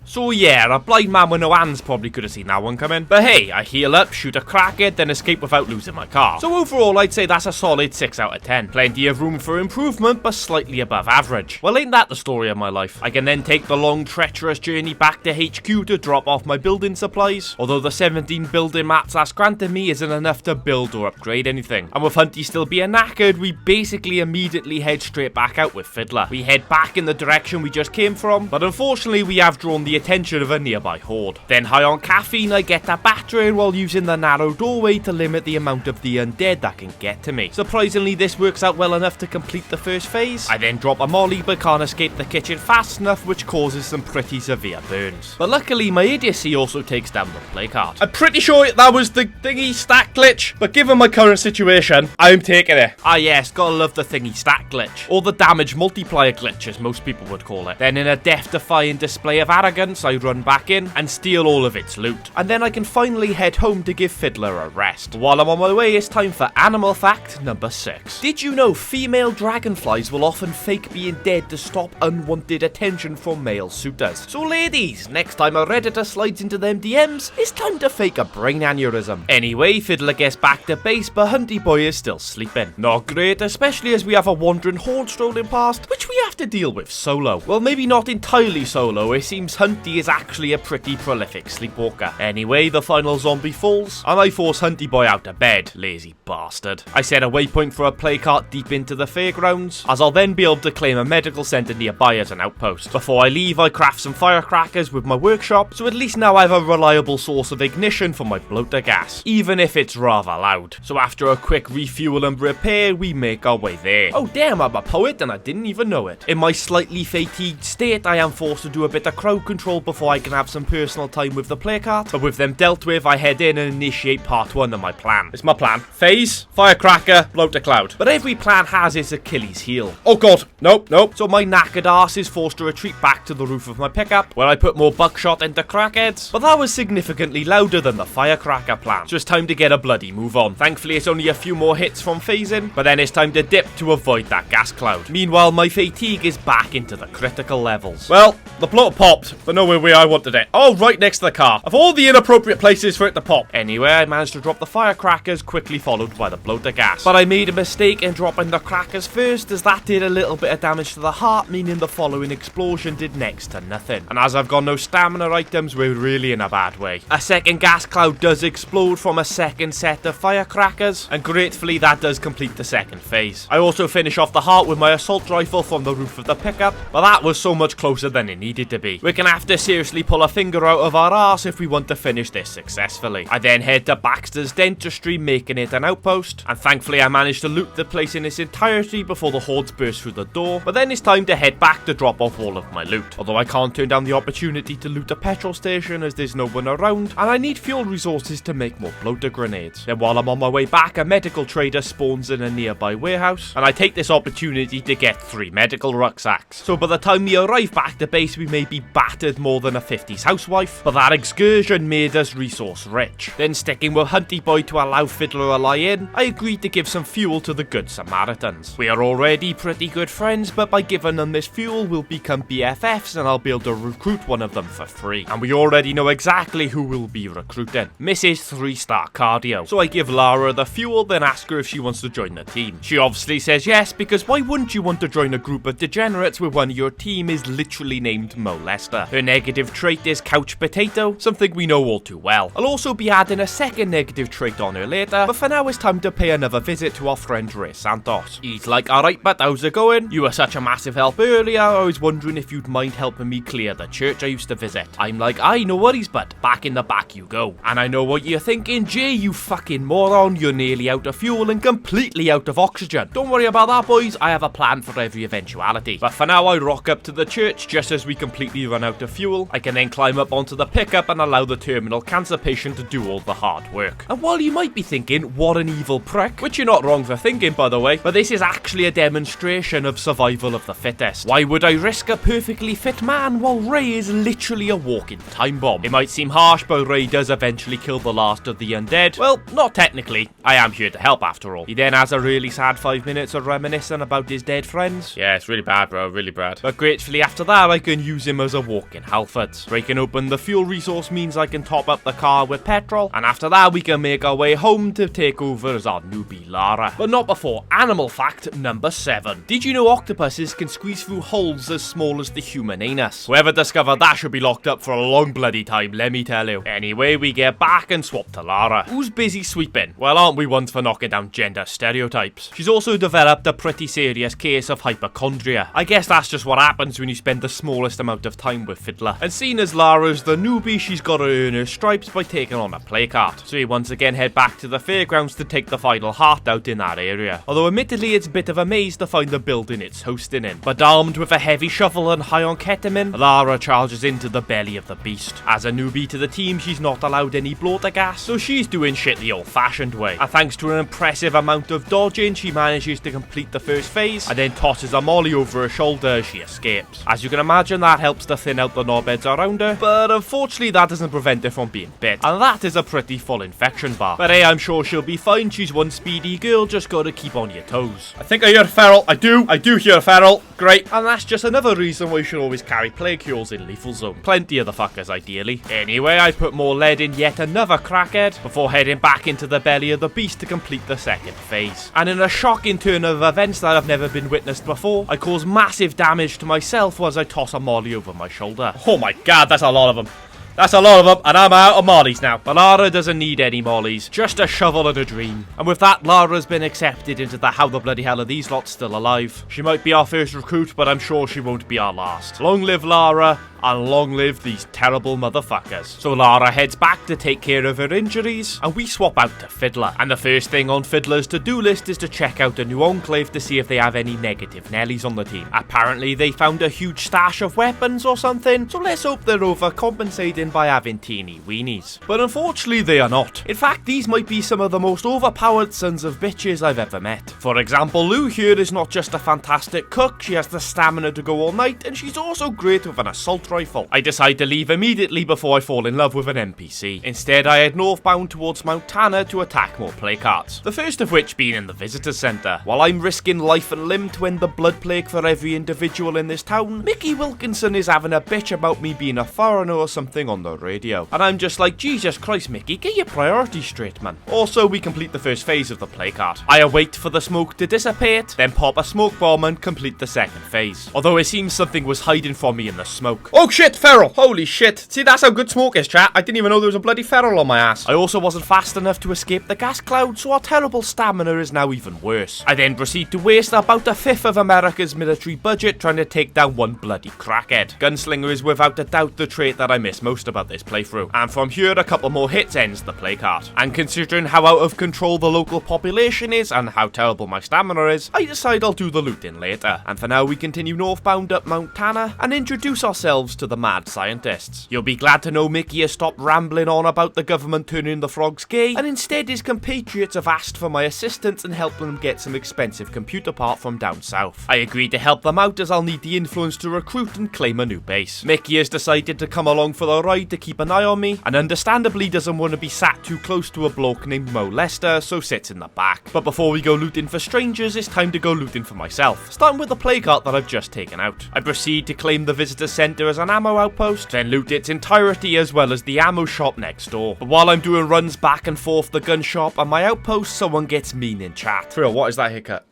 So yeah, a blind man with no hands probably could have seen that one coming. But hey, I heal up, shoot a crackhead, then escape without losing my car. So overall, I'd say that's a solid 6 out of 10. Plenty of room for improvement, but slightly above average. Well, ain't that the story of my life? I can then take the long, treacherous journey back to HQ to drop off my building supplies, although the 17 building mats that's granted me isn't enough to build or upgrade anything. And with Hunty still being knackered, we basically immediately head straight back out with Fiddler. We head back in the direction we just came from, but unfortunately we have drawn the attention of a nearby horde. Then high on caffeine, I get a battering while using the narrow doorway to limit the amount of the undead that can get to me. Surprisingly, this works out well enough to complete the first phase. I then drop a molly but can't escape the kitchen fast enough, which causes some pretty severe burns. But luckily my idiocy also takes down the play card. I'm pretty sure that was the thingy stack glitch, but given my current situation, I'm taking it. Ah yes, gotta love the thingy stack glitch, or the damage multiplier glitch as most people would call it. Then in a death-defying display of arrogance, I run back in and steal all of its loot. And then I can finally head home to give Fiddler a rest. While I'm on my way, it's time for animal fact number 6. Did you know female dragonflies will often fake being dead to stop unwanted attention from male suitors? So ladies, next time a redditor slides into them DMs, it's time to fake a brain aneurysm. Anyway, Fiddler gets back to base, but Hunty Boy is still sleeping. Not great, especially as we have a wandering horde strolling past, which we have to deal with solo. Well, maybe not entirely solo, it seems Hunty is actually a pretty prolific sleepwalker. Anyway, the final zombie falls, and I force Hunty Boy out of bed, lazy bastard. I set a waypoint for a play cart deep into the fairgrounds, as I'll then be able to claim a medical centre nearby as an outpost. Before I leave, I craft some firecrackers with my workshop, so at least now I have a reliable source of ignition for my bloater gas, even if it's rather loud. So after a quick refuel and repair, we make our way there. Oh damn, I'm a poet and I didn't even know it. In my slightly fatigued state, I am forced to do a bit of crowd control before I can have some personal time with the play cart, but with them dealt with, I head in and initiate part 1 of my plan. It's my plan. Phase, firecracker, bloater cloud. But every plan has its Achilles heel. Oh god, nope. So my knackered arse is forced to retreat back to the roof of my pickup, where I put more buckshot into crackheads. But that was significantly louder than the firecracker plan. Just time to get a bloody move on. Thankfully it's only a few more hits from phasing, but then it's time to dip to avoid that gas cloud. Meanwhile, my fatigue is back into the critical levels. Well, the bloater popped, but nowhere where I wanted it. Oh, right next to the car. Of all the inappropriate places for it to pop. Anyway, I managed to drop the firecrackers, quickly followed by the bloater gas. But I made a mistake in dropping the crackers first, as that did a little bit of damage to the heart, meaning the following explosion did next to nothing. And as I've got no stamina items, we're really in a bad way. A second gas cloud does explode from a second set of firecrackers, and gratefully that does complete the second phase. I also finish off the heart with my assault rifle from the roof of the pickup, but that was so much closer than it needed to be. We're gonna have have to seriously pull a finger out of our arse if we want to finish this successfully. I then head to Baxter's Dentistry, making it an outpost, and thankfully I managed to loot the place in its entirety before the hordes burst through the door, but then it's time to head back to drop off all of my loot. Although I can't turn down the opportunity to loot a petrol station as there's no one around, and I need fuel resources to make more bloater grenades. Then while I'm on my way back, a medical trader spawns in a nearby warehouse, and I take this opportunity to get 3 medical rucksacks. So by the time we arrive back to base, we may be battered more than a 50s housewife, but that excursion made us resource rich. Then sticking with Hunty Boy to allow Fiddler a lie in, I agreed to give some fuel to the Good Samaritans. We are already pretty good friends, but by giving them this fuel, we'll become BFFs and I'll be able to recruit one of them for free. And we already know exactly who we'll be recruiting. Mrs. 3-star Cardio. So I give Lara the fuel, then ask her if she wants to join the team. She obviously says yes, because why wouldn't you want to join a group of degenerates where one of your team is literally named Molester? Her negative trait is Couch Potato, something we know all too well. I'll also be adding a second negative trait on her later, but for now it's time to pay another visit to our friend Ray Santos. He's like, alright, but how's it going? You were such a massive help earlier, I was wondering if you'd mind helping me clear the church I used to visit. I'm like, aye, no worries, bud. Back in the back you go. And I know what you're thinking, Jay, you fucking moron, you're nearly out of fuel and completely out of oxygen. Don't worry about that, boys, I have a plan for every eventuality. But for now, I rock up to the church just as we completely run out of fuel. I can then climb up onto the pickup and allow the terminal cancer patient to do all the hard work. And while you might be thinking, what an evil prick, which you're not wrong for thinking, by the way, but this is actually a demonstration of survival of the fittest. Why would I risk a perfectly fit man while Ray is literally a walking time bomb? It might seem harsh, but Ray does eventually kill the last of the undead. Well, not technically. I am here to help after all. He then has a really sad 5 minutes of reminiscing about his dead friends. Yeah, it's really bad, bro, really bad. But gratefully after that, I can use him as a walking Halford. Breaking open the fuel resource means I can top up the car with petrol, and after that we can make our way home to take over as our newbie Lara. But not before animal fact number 7. Did you know octopuses can squeeze through holes as small as the human anus? Whoever discovered that should be locked up for a long bloody time, let me tell you. Anyway, we get back and swap to Lara, who's busy sweeping. Well, aren't we ones for knocking down gender stereotypes? She's also developed a pretty serious case of hypochondria. I guess that's just what happens when you spend the smallest amount of time with Fiddler. And seeing as Lara's the newbie, she's got to earn her stripes by taking on a play cart. So we once again head back to the fairgrounds to take the final heart out in that area. Although admittedly it's a bit of a maze to find the building it's hosting in. But armed with a heavy shovel and high on ketamine, Lara charges into the belly of the beast. As a newbie to the team, she's not allowed any bloater gas, so she's doing shit the old-fashioned way. And thanks to an impressive amount of dodging, she manages to complete the first phase, and then tosses a molly over her shoulder as she escapes. As you can imagine, that helps to thin out the knobheads around her, but unfortunately that doesn't prevent her from being bit, and that is a pretty full infection bar. But hey, I'm sure she'll be fine. She's one speedy girl, just gotta keep on your toes. I think I hear feral. I do hear feral. Great. And that's just another reason why you should always carry plague cures in lethal zone. Plenty of the fuckers, ideally. Anyway, I put more lead in yet another crackhead before heading back into the belly of the beast to complete the second phase. And in a shocking turn of events that have never been witnessed before, I cause massive damage to myself as I toss a molly over my shoulder. Oh my god, that's a lot of them. That's a lot of them, and I'm out of mollies now. But Lara doesn't need any mollies, just a shovel and a dream. And with that, Lara's been accepted into the how the bloody hell are these lots still alive. She might be our first recruit, but I'm sure she won't be our last. Long live Lara, and long live these terrible motherfuckers. So Lara heads back to take care of her injuries, and we swap out to Fiddler. And the first thing on Fiddler's to-do list is to check out a new enclave to see if they have any negative Nellies on the team. Apparently they found a huge stash of weapons or something, so let's hope they're overcompensating by having teeny weenies. But unfortunately they are not. In fact, these might be some of the most overpowered sons of bitches I've ever met. For example, Lou here is not just a fantastic cook, she has the stamina to go all night, and she's also great with an assault rifle. I decide to leave immediately before I fall in love with an NPC. Instead, I head northbound towards Mount Tana to attack more placards. The first of which being in the visitor centre. While I'm risking life and limb to end the blood plague for every individual in this town, Mickey Wilkinson is having a bitch about me being a foreigner or something on the radio. And I'm just like, Jesus Christ, Mickey, get your priorities straight, man. Also, we complete the first phase of the placard. I await for the smoke to dissipate, then pop a smoke bomb and complete the second phase. Although it seems something was hiding from me in the smoke. Oh shit, feral! Holy shit. See, that's how good smoke is, chat. I didn't even know there was a bloody feral on my ass. I also wasn't fast enough to escape the gas cloud, so our terrible stamina is now even worse. I then proceed to waste about a fifth of America's military budget trying to take down one bloody crackhead. Gunslinger is without a doubt the trait that I miss most about this playthrough. And from here, a couple more hits ends the play card. And considering how out of control the local population is and how terrible my stamina is, I decide I'll do the looting later. And for now, we continue northbound up Mount Tana and introduce ourselves to the mad scientists. You'll be glad to know Mickey has stopped rambling on about the government turning the frogs gay, and instead his compatriots have asked for my assistance in helping them get some expensive computer part from down south. I agreed to help them out as I'll need the influence to recruit and claim a new base. Mickey has decided to come along for the ride to keep an eye on me, and understandably doesn't want to be sat too close to a bloke named Mo Lester, so sits in the back. But before we go looting for strangers, it's time to go looting for myself, starting with the play cart that I've just taken out. I proceed to claim the visitor centre as an ammo outpost, then loot its entirety as well as the ammo shop next door. But while I'm doing runs back and forth the gun shop and my outpost, someone gets mean in chat. For real, what is that haircut?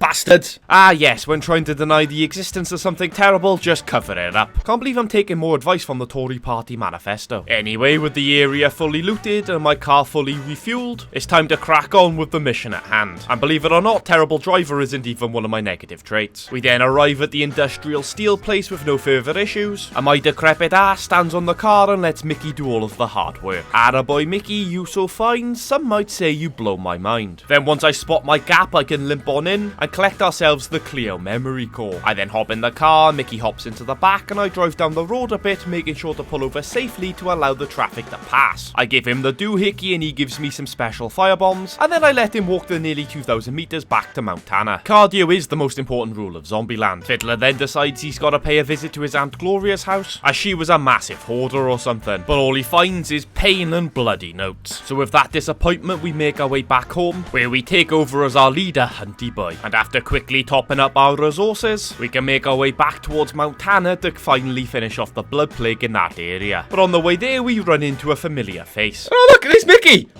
Bastards! Ah yes, when trying to deny the existence of something terrible, just cover it up. Can't believe I'm taking more advice from the Tory party manifesto. Anyway, with the area fully looted and my car fully refueled, it's time to crack on with the mission at hand. And believe it or not, terrible driver isn't even one of my negative traits. We then arrive at the industrial steel place with no further issues, and my decrepit ass stands on the car and lets Mickey do all of the hard work. Attaboy Mickey, you so fine, some might say you blow my mind. Then once I spot my gap, I can limp on in and collect ourselves the Clio memory core. I then hop in the car, Mickey hops into the back, and I drive down the road a bit, making sure to pull over safely to allow the traffic to pass. I give him the doohickey and he gives me some special firebombs, and then I let him walk the nearly 2,000 meters back to Mount Tana. Cardio is the most important rule of Zombieland. Fiddler then decides he's got to pay a visit to his Aunt Gloria's house, as she was a massive hoarder or something, but all he finds is pain and bloody notes. So with that disappointment, we make our way back home, where we take over as our leader, Hunty Boy, and after quickly topping up our resources, we can make our way back towards Mount Tana to finally finish off the blood plague in that area. But on the way there, we run into a familiar face. Oh look, it's Mickey!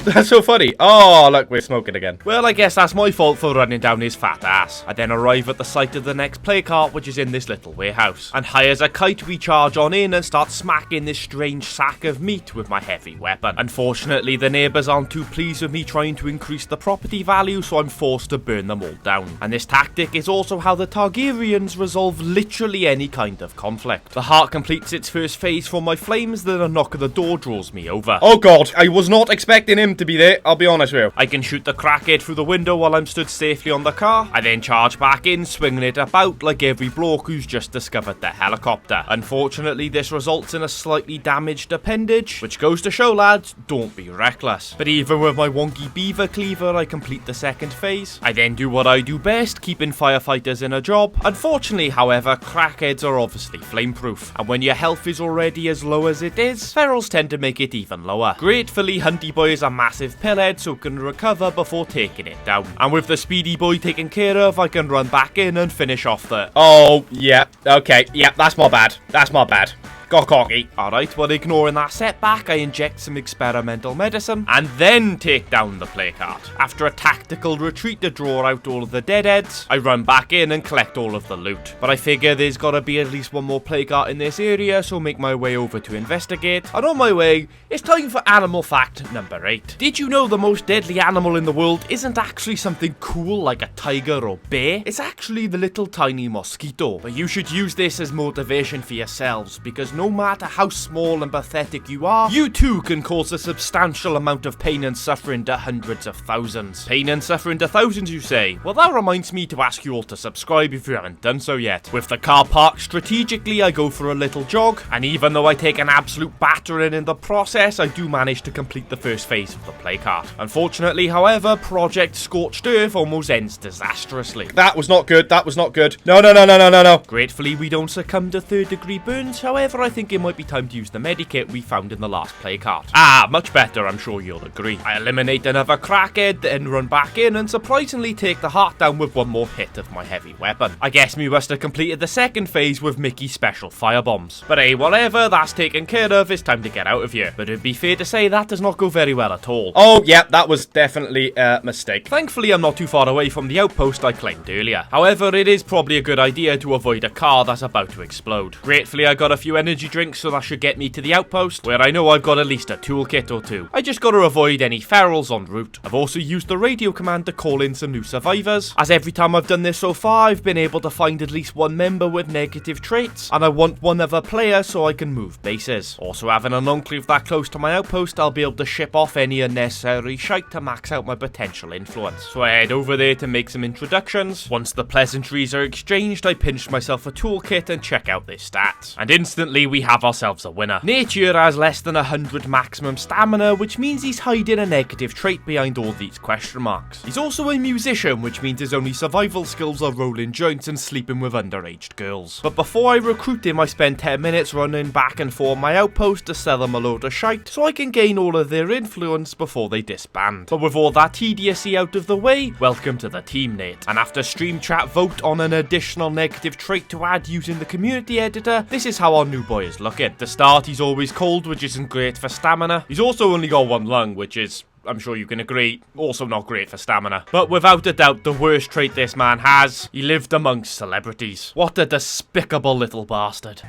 That's so funny. Oh, look, we're smoking again. Well, I guess that's my fault for running down his fat ass. I then arrive at the site of the next play cart, which is in this little warehouse. And high as a kite, we charge on in and start smacking this strange sack of meat with my heavy weapon. Unfortunately, the neighbours aren't too pleased with me trying to increase the property value, so I'm forced to burn them all down. And this tactic is also how the Targaryens resolve literally any kind of conflict. The heart completes its first phase for my flames, then a knock at the door draws me over. Oh god, I was not expecting him to be there, I'll be honest with you. I can shoot the crackhead through the window while I'm stood safely on the car. I then charge back in, swinging it about like every bloke who's just discovered the helicopter. Unfortunately, this results in a slightly damaged appendage, which goes to show, lads, don't be reckless. But even with my wonky beaver cleaver, I complete the second phase. I then do what I do best, keeping firefighters in a job. Unfortunately, however, crackheads are obviously flameproof, and when your health is already as low as it is, ferals tend to make it even lower. Gratefully, Hunty Boy is a massive pillhead, so can recover before taking it down. And with the speedy boy taken care of, I can run back in and finish off the... Oh, yeah, okay, yeah, that's my bad. That's my bad. Got cocky. Alright, well, ignoring that setback, I inject some experimental medicine and then take down the play cart. After a tactical retreat to draw out all of the deadheads, I run back in and collect all of the loot. But I figure there's gotta be at least one more play cart in this area, so make my way over to investigate. And on my way, it's time for animal fact number 8. Did you know the most deadly animal in the world isn't actually something cool like a tiger or bear? It's actually the little tiny mosquito. But you should use this as motivation for yourselves, because no matter how small and pathetic you are, you too can cause a substantial amount of pain and suffering to hundreds of thousands. Pain and suffering to thousands, you say? Well, that reminds me to ask you all to subscribe if you haven't done so yet. With the car parked strategically, I go for a little jog, and even though I take an absolute battering in the process, I do manage to complete the first phase of the play cart. Unfortunately, however, Project Scorched Earth almost ends disastrously. That was not good, that was not good. No. Gratefully, we don't succumb to third-degree burns, however, I think it might be time to use the medikit we found in the last play cart. Ah, much better, I'm sure you'll agree. I eliminate another crackhead, then run back in and surprisingly take the heart down with one more hit of my heavy weapon. I guess me must have completed the second phase with Mickey's special firebombs. But hey, whatever, that's taken care of, it's time to get out of here. But it'd be fair to say that does not go very well at all. Oh, yeah, that was definitely a mistake. Thankfully, I'm not too far away from the outpost I claimed earlier. However, it is probably a good idea to avoid a car that's about to explode. Gratefully, I got a few energy drinks, so that should get me to the outpost, where I know I've got at least a toolkit or two. I just gotta avoid any ferals en route. I've also used the radio command to call in some new survivors, as every time I've done this so far, I've been able to find at least one member with negative traits, and I want one other player so I can move bases. Also, having an enclave that close to my outpost, I'll be able to ship off any unnecessary shite to max out my potential influence. So I head over there to make some introductions. Once the pleasantries are exchanged, I pinch myself a toolkit and check out their stats. And instantly we have ourselves a winner. Nature has less than 100 maximum stamina, which means he's hiding a negative trait behind all these question marks. He's also a musician, which means his only survival skills are rolling joints and sleeping with underage girls. But before I recruit him, I spend 10 minutes running back and forth my outpost to sell them a load of shite, so I can gain all of their influence before they disband. But with all that tediousy out of the way, welcome to the team, Nate. And after stream chat vote on an additional negative trait to add using the community editor, this is how our new boy is looking. To start, he's always cold, which isn't great for stamina. He's also only got one lung, which is, I'm sure you can agree, also not great for stamina. But without a doubt, the worst trait this man has, he lived amongst celebrities. What a despicable little bastard.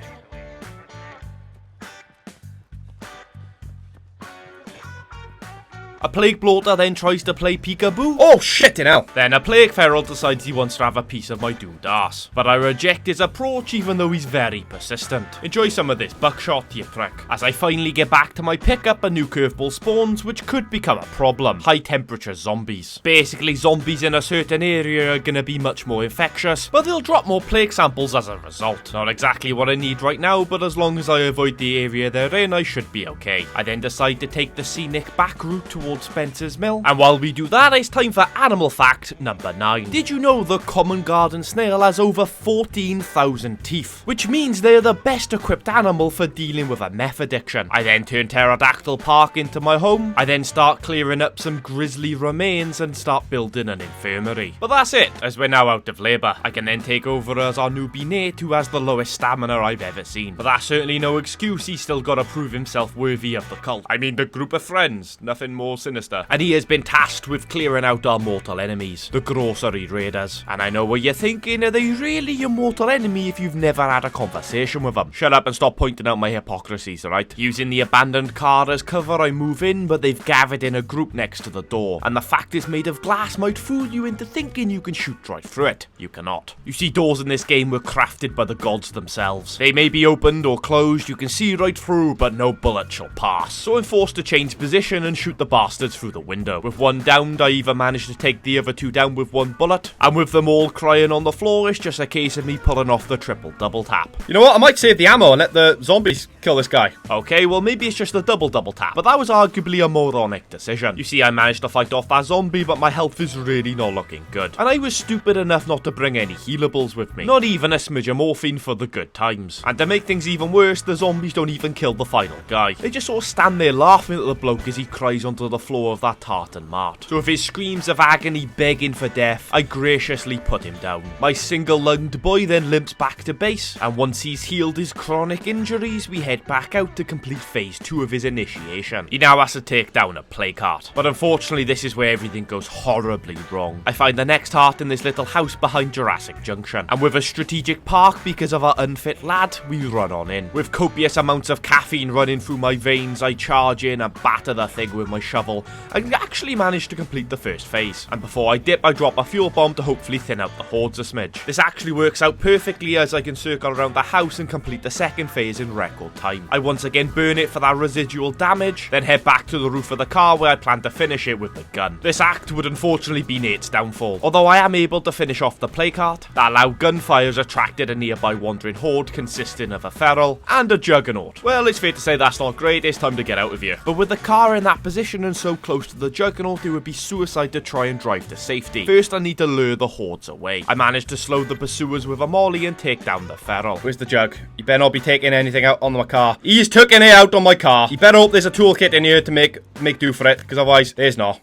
A plague bloater then tries to play peekaboo. Oh shit, it out. Then a plague feral decides he wants to have a piece of my doomed ass. But I reject his approach even though he's very persistent. Enjoy some of this buckshot, you prick. As I finally get back to my pickup, a new curveball spawns, which could become a problem. High temperature zombies. Basically, zombies in a certain area are gonna be much more infectious, but they'll drop more plague samples as a result. Not exactly what I need right now, but as long as I avoid the area they're in, I should be okay. I then decide to take the scenic back route towards Spencer's Mill. And while we do that, it's time for animal fact number 9. Did you know the common garden snail has over 14,000 teeth, which means they're the best equipped animal for dealing with a meth addiction. I then turn Pterodactyl Park into my home. I then start clearing up some grisly remains and start building an infirmary. But that's it, as we're now out of labour. I can then take over as our newbie Nate, who has the lowest stamina I've ever seen. But that's certainly no excuse, he's still got to prove himself worthy of the cult. I mean, the group of friends, nothing more sinister. And he has been tasked with clearing out our mortal enemies, the grocery raiders. And I know what you're thinking, are they really your mortal enemy if you've never had a conversation with them? Shut up and stop pointing out my hypocrisies, alright? Using the abandoned car as cover, I move in, but they've gathered in a group next to the door. And the fact it's made of glass might fool you into thinking you can shoot right through it. You cannot. You see, doors in this game were crafted by the gods themselves. They may be opened or closed, you can see right through, but no bullet shall pass. So I'm forced to change position and shoot the bastards through the window. With one downed, I even managed to take the other two down with one bullet. And with them all crying on the floor, it's just a case of me pulling off the triple double tap. You know what? I might save the ammo and let the zombies kill this guy. Okay, well maybe it's just the double tap. But that was arguably a moronic decision. You see, I managed to fight off that zombie, but my health is really not looking good. And I was stupid enough not to bring any healables with me. Not even a smidge of morphine for the good times. And to make things even worse, the zombies don't even kill the final guy. They just sort of stand there laughing at the bloke as he cries onto the floor of that tartan mart. So with his screams of agony begging for death, I graciously put him down. My single-lunged boy then limps back to base, and once he's healed his chronic injuries, we head back out to complete phase 2 of his initiation. He now has to take down a plague heart. But unfortunately, this is where everything goes horribly wrong. I find the next heart in this little house behind Jurassic Junction, and with a strategic park because of our unfit lad, we run on in. With copious amounts of caffeine running through my veins, I charge in and batter the thing with my shovel, and actually manage to complete the first phase. And before I dip, I drop a fuel bomb to hopefully thin out the hordes a smidge. This actually works out perfectly as I can circle around the house and complete the second phase in record time. I once again burn it for that residual damage, then head back to the roof of the car where I plan to finish it with the gun. This act would unfortunately be Nate's downfall, although I am able to finish off the play cart. That loud gunfires attracted a nearby wandering horde consisting of a feral and a juggernaut. Well, it's fair to say that's not great, it's time to get out of here. But with the car in that position and even so close to the juggernaut, it would be suicide to try and drive to safety. First, I need to lure the hordes away. I managed to slow the pursuers with a molly and take down the feral. Where's the jug? You better not be taking anything out on my car. He's taking it out on my car. You better hope there's a toolkit in here to make do for it, because otherwise, there's not.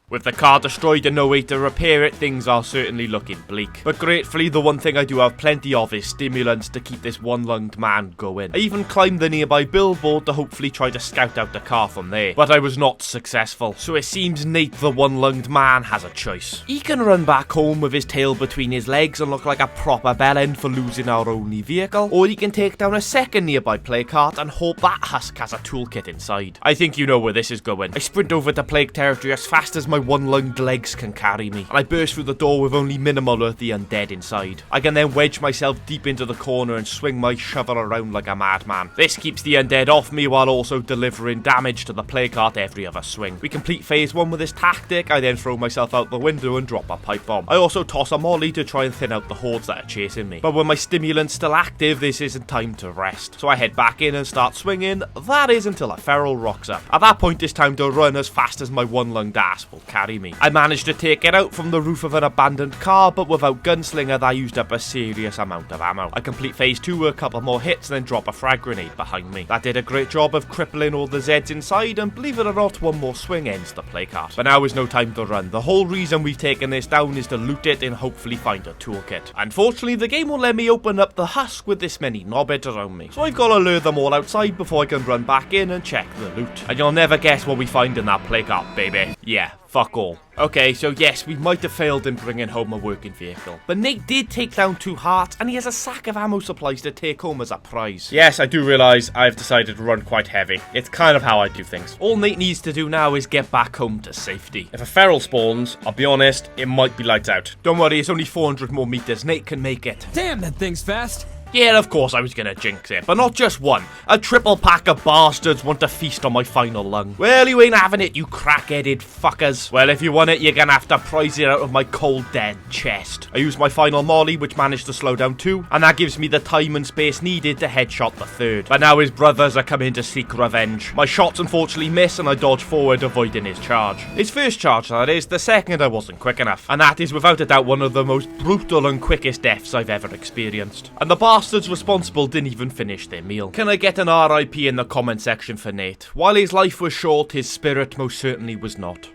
With the car destroyed and no way to repair it, things are certainly looking bleak. But gratefully, the one thing I do have plenty of is stimulants to keep this one-lunged man going. I even climbed the nearby billboard to hopefully try to scout out the car from there, but I was not successful. So it seems Nate, the one-lunged man, has a choice. He can run back home with his tail between his legs and look like a proper bellend for losing our only vehicle, or he can take down a second nearby play cart and hope that husk has a toolkit inside. I think you know where this is going. I sprint over to plague territory as fast as my one-lunged legs can carry me, and I burst through the door with only minimal of the undead inside. I can then wedge myself deep into the corner and swing my shovel around like a madman. This keeps the undead off me while also delivering damage to the plague cart every other swing. We complete phase 1 with this tactic. I then throw myself out the window and drop a pipe bomb. I also toss a molly to try and thin out the hordes that are chasing me. But with my stimulants still active, this isn't time to rest. So I head back in and start swinging. That is until a feral rocks up. At that point, it's time to run as fast as my one-lunged ass will carry me. I managed to take it out from the roof of an abandoned car, but without Gunslinger, that used up a serious amount of ammo. I complete phase 2 with a couple more hits and then drop a frag grenade behind me. That did a great job of crippling all the Zeds inside, and believe it or not, one more swing ends the play cart. But now is no time to run. The whole reason we've taken this down is to loot it and hopefully find a toolkit. Unfortunately, the game won't let me open up the husk with this many knobheads around me, so I've got to lure them all outside before I can run back in and check the loot. And you'll never guess what we find in that play cart, baby. Yeah, fuck all. Okay, so yes, we might have failed in bringing home a working vehicle, but Nate did take down 2 hearts, and he has a sack of ammo supplies to take home as a prize. Yes, I do realise I've decided to run quite heavy. It's kind of how I do things. All Nate needs to do now is get back home to safety. If a feral spawns, I'll be honest, it might be lights out. Don't worry, it's only 400 more meters. Nate can make it. Damn, that thing's fast. Yeah, of course I was gonna jinx it, but not just one. A triple pack of bastards want to feast on my final lung. Well, you ain't having it, you crack-headed fuckers. Well, if you want it, you're gonna have to prize it out of my cold, dead chest. I use my final molly, which managed to slow down 2, and that gives me the time and space needed to headshot the 3rd. But now his brothers are coming to seek revenge. My shots unfortunately miss, and I dodge forward, avoiding his charge. His first charge, that is. The second I wasn't quick enough. And that is without a doubt one of the most brutal and quickest deaths I've ever experienced. And the bastards responsible didn't even finish their meal. Can I get an RIP in the comment section for Nate? While his life was short, his spirit most certainly was not.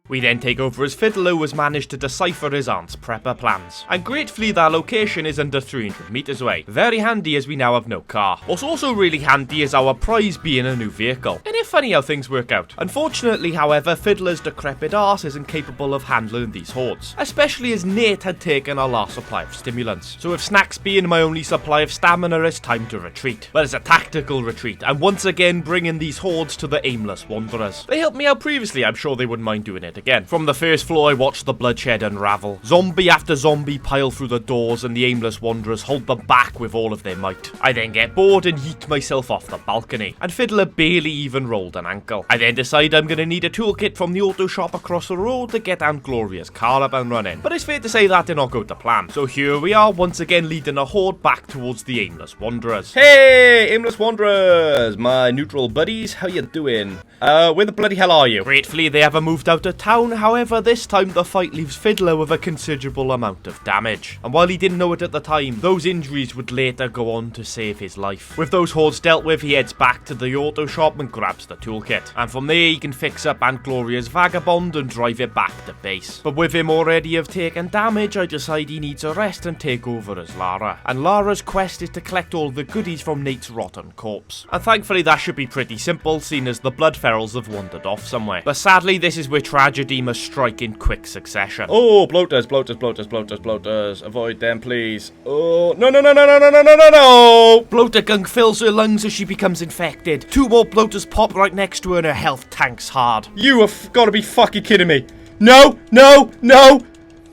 We then take over as Fiddler, who has managed to decipher his aunt's prepper plans. And gratefully, their location is under 300 meters away. Very handy as we now have no car. What's also really handy is our prize being a new vehicle. And it's funny how things work out. Unfortunately, however, Fiddler's decrepit arse isn't capable of handling these hordes. Especially as Nate had taken our last supply of stimulants. So with snacks being my only supply of stamina, it's time to retreat. But it's a tactical retreat, and once again bringing these hordes to the aimless wanderers. They helped me out previously, I'm sure they wouldn't mind doing it again. From the first floor, I watched the bloodshed unravel. Zombie after zombie pile through the doors, and the aimless wanderers hold them back with all of their might. I then get bored and yeet myself off the balcony, and Fiddler barely even rolled an ankle. I then decide I'm gonna need a toolkit from the auto shop across the road to get Aunt Gloria's car up and running. But it's fair to say that did not go to plan. So here we are, once again leading a horde back towards the aimless wanderers. Hey, aimless wanderers, my neutral buddies, how you doing? Where the bloody hell are you? Gratefully, they haven't moved out of town. However, this time the fight leaves Fiddler with a considerable amount of damage. And while he didn't know it at the time, those injuries would later go on to save his life. With those hordes dealt with, he heads back to the auto shop and grabs the toolkit. And from there, he can fix up Aunt Gloria's Vagabond and drive it back to base. But with him already have taken damage, I decide he needs a rest and take over as Lara. And Lara's quest is to collect all the goodies from Nate's rotten corpse. And thankfully, that should be pretty simple, seeing as the blood ferals have wandered off somewhere. But sadly, this is where tragedy must strike in quick succession. Oh, bloaters, bloaters, bloaters, bloaters, bloaters. Avoid them, please. Oh, no, no, no, no, no, no, no, no, no, no! Bloater gunk fills her lungs as she becomes infected. 2 more bloaters pop right next to her and her health tanks hard. You have got to be fucking kidding me. No, no, no,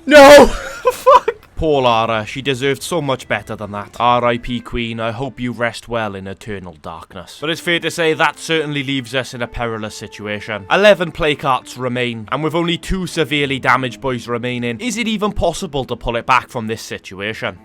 no! Fuck! Poor Lara, she deserved so much better than that. R.I.P. Queen, I hope you rest well in eternal darkness. But it's fair to say that certainly leaves us in a perilous situation. 11 play carts remain, and with only 2 severely damaged boys remaining, is it even possible to pull it back from this situation?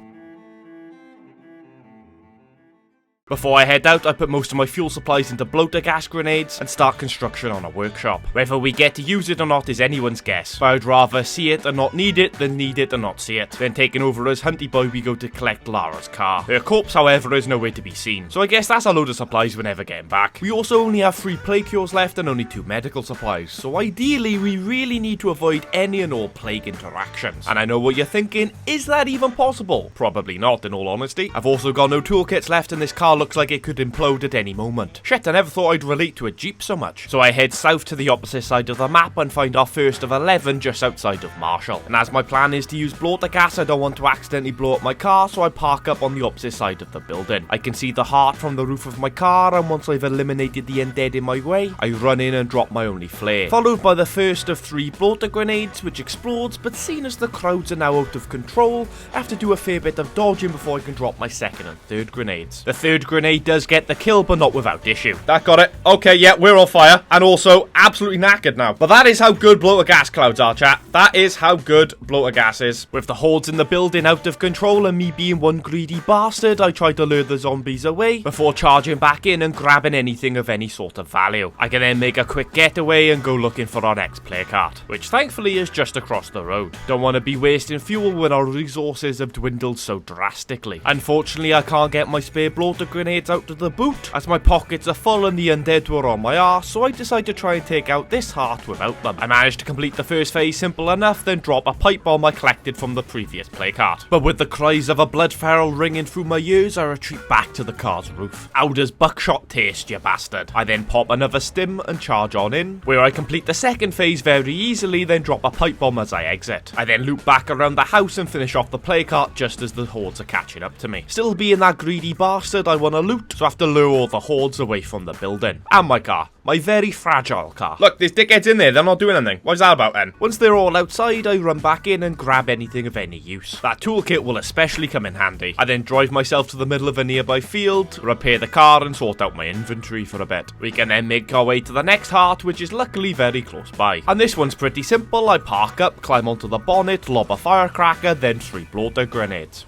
Before I head out, I put most of my fuel supplies into bloater gas grenades and start construction on a workshop. Whether we get to use it or not is anyone's guess, but I'd rather see it and not need it than need it and not see it. Then taking over as Hunty Boy, we go to collect Lara's car. Her corpse, however, is nowhere to be seen, so I guess that's a load of supplies we're never getting back. We also only have 3 plague cures left and only 2 medical supplies, so ideally we really need to avoid any and all plague interactions. And I know what you're thinking, is that even possible? Probably not, in all honesty. I've also got no toolkits left and this car looks like it could implode at any moment. Shit, I never thought I'd relate to a Jeep so much. So I head south to the opposite side of the map and find our first of 11 just outside of Marshall. And as my plan is to use bloater gas, I don't want to accidentally blow up my car, so I park up on the opposite side of the building. I can see the heart from the roof of my car, and once I've eliminated the undead in my way, I run in and drop my only flare. Followed by the first of 3 bloater grenades, which explodes, but seeing as the crowds are now out of control, I have to do a fair bit of dodging before I can drop my second and third grenades. The third grenade does get the kill, but not without issue. That got it. Okay, yeah, we're on fire. And also, absolutely knackered now. But that is how good bloater gas clouds are, chat. That is how good bloater gas is. With the hordes in the building out of control and me being one greedy bastard, I try to lure the zombies away before charging back in and grabbing anything of any sort of value. I can then make a quick getaway and go looking for our next play cart, which thankfully is just across the road. Don't want to be wasting fuel when our resources have dwindled so drastically. Unfortunately, I can't get my spare bloater grenades out of the boot, as my pockets are full and the undead were on my arse, so I decide to try and take out this heart without them. I managed to complete the first phase simple enough, then drop a pipe bomb I collected from the previous play cart. But with the cries of a blood feral ringing through my ears, I retreat back to the car's roof. How does buckshot taste, you bastard? I then pop another stim and charge on in, where I complete the second phase very easily, then drop a pipe bomb as I exit. I then loop back around the house and finish off the play cart just as the hordes are catching up to me. Still being that greedy bastard, I want to loot, so I have to lure all the hordes away from the building. And my car. My very fragile car. Look, there's dickheads in there. They're not doing anything. What's that about then? Once they're all outside, I run back in and grab anything of any use. That toolkit will especially come in handy. I then drive myself to the middle of a nearby field, repair the car and sort out my inventory for a bit. We can then make our way to the next heart, which is luckily very close by. And this one's pretty simple. I park up, climb onto the bonnet, lob a firecracker, then 3 bloater grenades.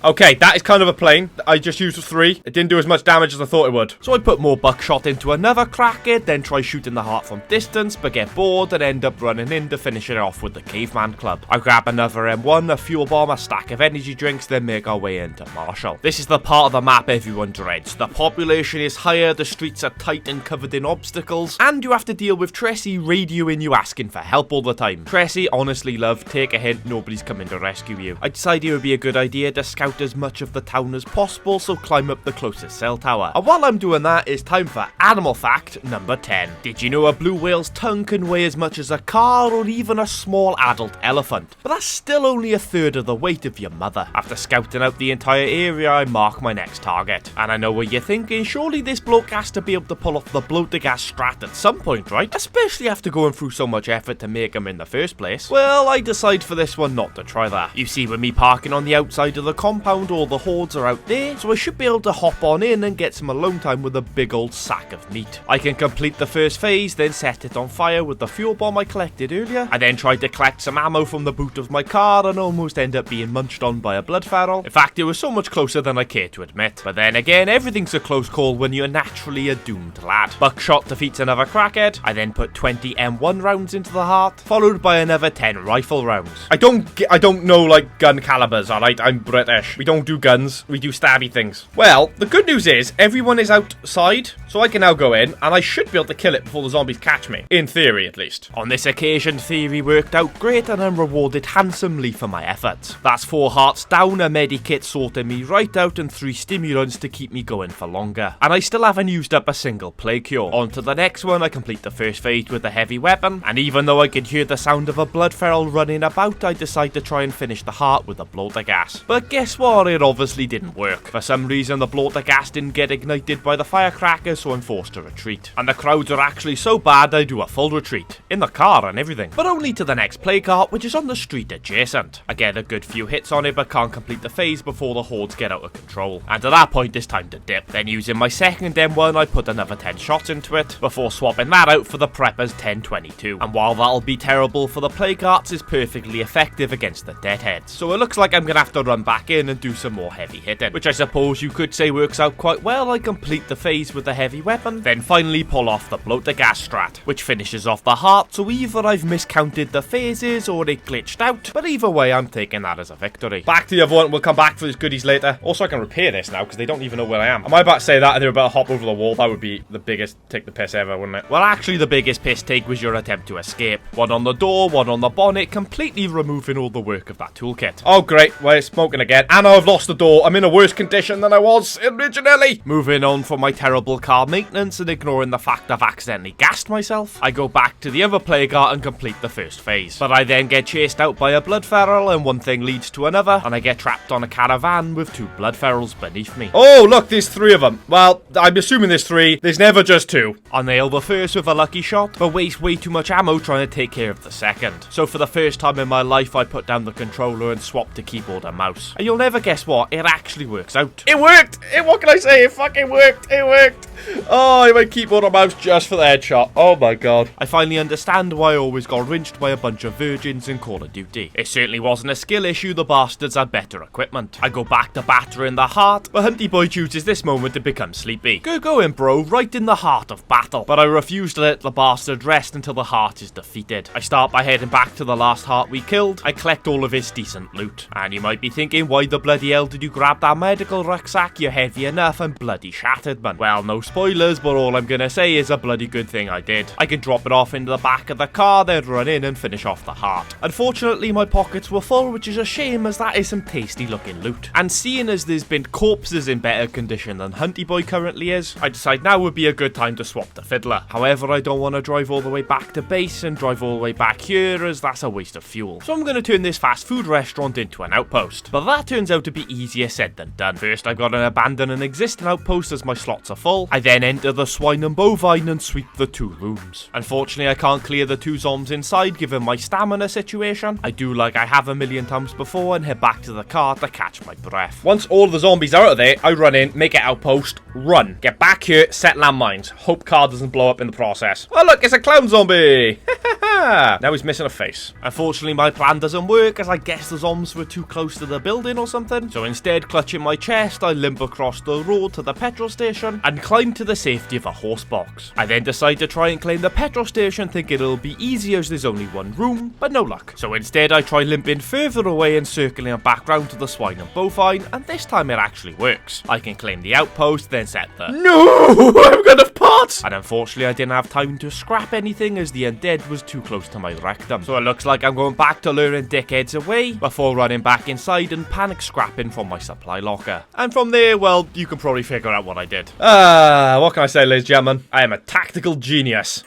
Okay, that is kind of a plane. I just used 3. It didn't do as much damage as I thought it would. So I put more buckshot into another cracker, then try shooting the heart from distance, but get bored and end up running in to finish it off with the caveman club. I grab another M1, a fuel bomb, a stack of energy drinks, then make our way into Marshall. This is the part of the map everyone dreads. The population is higher, the streets are tight and covered in obstacles, and you have to deal with Tressie radioing you asking for help all the time. Tressie, honestly love, take a hint, nobody's coming to rescue you. I decided it would be a good idea to scout as much of the town as possible, so climb up the closest cell tower. And while I'm doing that, it's time for animal fact number 10. Did you know a blue whale's tongue can weigh as much as a car or even a small adult elephant? But that's still only a third of the weight of your mother. After scouting out the entire area, I mark my next target. And I know what you're thinking, surely this bloke has to be able to pull off the bloater gas strat at some point, right? Especially after going through so much effort to make him in the first place. Well, I decide for this one not to try that. You see, with me parking on the outside of the compound, all the hordes are out there, so I should be able to hop on in and get some alone time with a big old sack of meat. I can complete the first phase, then set it on fire with the fuel bomb I collected earlier. I then tried to collect some ammo from the boot of my car and almost end up being munched on by a blood feral. In fact, it was so much closer than I care to admit. But then again, everything's a close call when you're naturally a doomed lad. Buckshot defeats another crackhead. I then put 20 M1 rounds into the heart, followed by another 10 rifle rounds. I don't know, like, gun calibers, alright? I'm British. We don't do guns, we do stabby things. Well, the good news is everyone is outside, so I can now go in and I should be able to kill it before the zombies catch me. In theory, at least. On this occasion, theory worked out great and I'm rewarded handsomely for my efforts. That's 4 hearts down, a medikit sorting me right out and 3 stimulants to keep me going for longer. And I still haven't used up a single plague cure. On to the next one, I complete the first phase with a heavy weapon, and even though I could hear the sound of a blood feral running about, I decide to try and finish the heart with a bloater gas. But guess what? It obviously didn't work. For some reason, the bloater gas didn't get ignited by the firecracker, so I'm forced to retreat. And the crowds are actually so bad, I do a full retreat. In the car and everything. But only to the next play cart, which is on the street adjacent. I get a good few hits on it, but can't complete the phase before the hordes get out of control. And at that point, it's time to dip. Then using my second M1, I put another 10 shots into it, before swapping that out for the Prepper's 1022. And while that'll be terrible for the play carts, it's perfectly effective against the deadheads. So it looks like I'm gonna have to run back in in and do some more heavy hitting, which I suppose you could say works out quite well. I complete the phase with the heavy weapon, then finally pull off the blow to gas strat, which finishes off the heart, so either I've miscounted the phases or it glitched out, but either way I'm taking that as a victory. Back to the other one, we'll come back for these goodies later. Also, I can repair this now, because they don't even know where I am. Am I about to say that and they're about to hop over the wall? That would be the biggest take the piss ever, wouldn't it? Well, actually the biggest piss take was your attempt to escape. One on the door, one on the bonnet, completely removing all the work of that toolkit. Oh great, well it's smoking again. And I've lost the door. I'm in a worse condition than I was originally. Moving on from my terrible car maintenance and ignoring the fact I've accidentally gassed myself, I go back to the other plague art and complete the first phase. But I then get chased out by a blood feral, and one thing leads to another, and I get trapped on a caravan with 2 blood ferals beneath me. Oh look, there's 3 of them. Well, I'm assuming there's 3. There's never just 2. I nail the first with a lucky shot, but waste way too much ammo trying to take care of the second. So for the first time in my life, I put down the controller and swapped to keyboard and mouse. And you'll never guess what, it actually works out. It worked! What can I say? It fucking worked! It worked! Oh, I went keyboard and mouse just for the headshot. Oh my god. I finally understand why I always got rinsed by a bunch of virgins in Call of Duty. It certainly wasn't a skill issue, the bastards had better equipment. I go back to battering the heart, but Hunty Boy chooses this moment to become sleepy. Good going, bro, right in the heart of battle. But I refuse to let the bastard rest until the heart is defeated. I start by heading back to the last heart we killed. I collect all of his decent loot. And you might be thinking, why the bloody hell did you grab that medical rucksack? You're heavy enough and bloody shattered, man. Well, no spoilers, but all I'm gonna say is a bloody good thing I did. I can drop it off into the back of the car, then run in and finish off the heart. Unfortunately, my pockets were full, which is a shame as that is some tasty looking loot. And seeing as there's been corpses in better condition than Hunty Boy currently is, I decide now would be a good time to swap to Fiddler. However, I don't want to drive all the way back to base and drive all the way back here, as that's a waste of fuel. So I'm going to turn this fast food restaurant into an outpost. But that turns out to be easier said than done. First, I've got to abandon an existing outpost as my slots are full. I then enter the swine and bovine and sweep the 2 rooms. Unfortunately, I can't clear the 2 zombies inside given my stamina situation. I do like I have a million times before and head back to the car to catch my breath. Once all the zombies are out of there, I run in, make it outpost, run. Get back here, set landmines. Hope car doesn't blow up in the process. Oh look, it's a clown zombie! Now he's missing a face. Unfortunately, my plan doesn't work as I guess the zombies were too close to the building or something. So instead, clutching my chest, I limp across the road to the petrol station and climb to the safety of a horse box. I then decide to try and claim the petrol station thinking it'll be easy as there's only 1 room, but no luck. So instead, I try limping further away and circling back round to the swine and bovine, and this time it actually works. I can claim the outpost, then set the No! I'm gonna pot! And unfortunately, I didn't have time to scrap anything as the undead was too close to my rectum. So it looks like I'm going back to luring dickheads away before running back inside and panic scrapping from my supply locker. And from there, well, you can probably figure out what I did. What can I say, ladies and gentlemen? I am a tactical genius.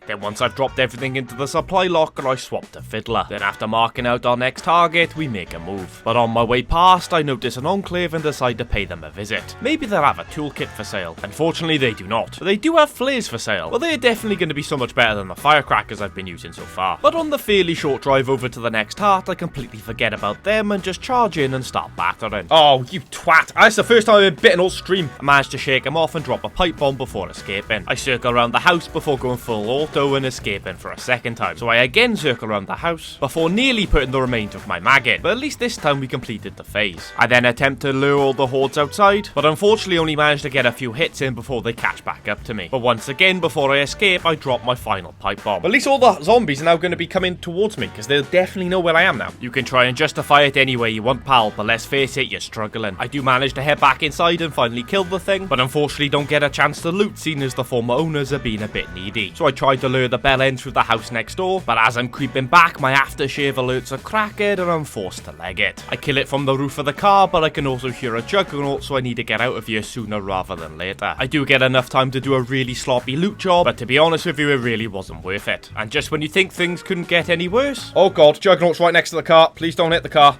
Then once I've dropped everything into the supply locker, I swap to Fiddler. Then after marking out our next target, we make a move. But on my way past, I notice an enclave and decide to pay them a visit. Maybe they'll have a toolkit for sale. Unfortunately, they do not. But they do have flares for sale. Well, they're definitely going to be so much better than the firecrackers I've been using so far. But on the fairly short drive over to the next heart, I completely forget about them and just charge in and start battering. Oh, you twat. That's the first time I've been bitten all stream. I managed to shake him off and drop a pipe bomb before escaping. I circle around the house before going full auto and escaping for a second time. So I again circle around the house before nearly putting the remainder of my mag in. But at least this time we completed the phase. I then attempt to lure all the hordes outside, but unfortunately only managed to get a few hits in before they catch back up to me. But once again, before I escape, I drop my final pipe bomb. But at least all the zombies are now going to be coming towards me, because they'll definitely know where I am now. You can try and justify it any way you want, pal, but let's face it, you're struggling. I do manage to head back inside and finally kill the thing, but unfortunately don't get a chance to loot, seeing as the former owners are being a bit needy. So I tried to lure the bell end through the house next door, but as I'm creeping back, my aftershave alerts are cracked and I'm forced to leg it. I kill it from the roof of the car, but I can also hear a juggernaut, so I need to get out of here sooner rather than later. I do get enough time to do a really sloppy loot job, but to be honest with you, it really wasn't worth it. And just when you think things couldn't get any worse... Oh god, Juggernaut's right next to the car. Please don't hit the car.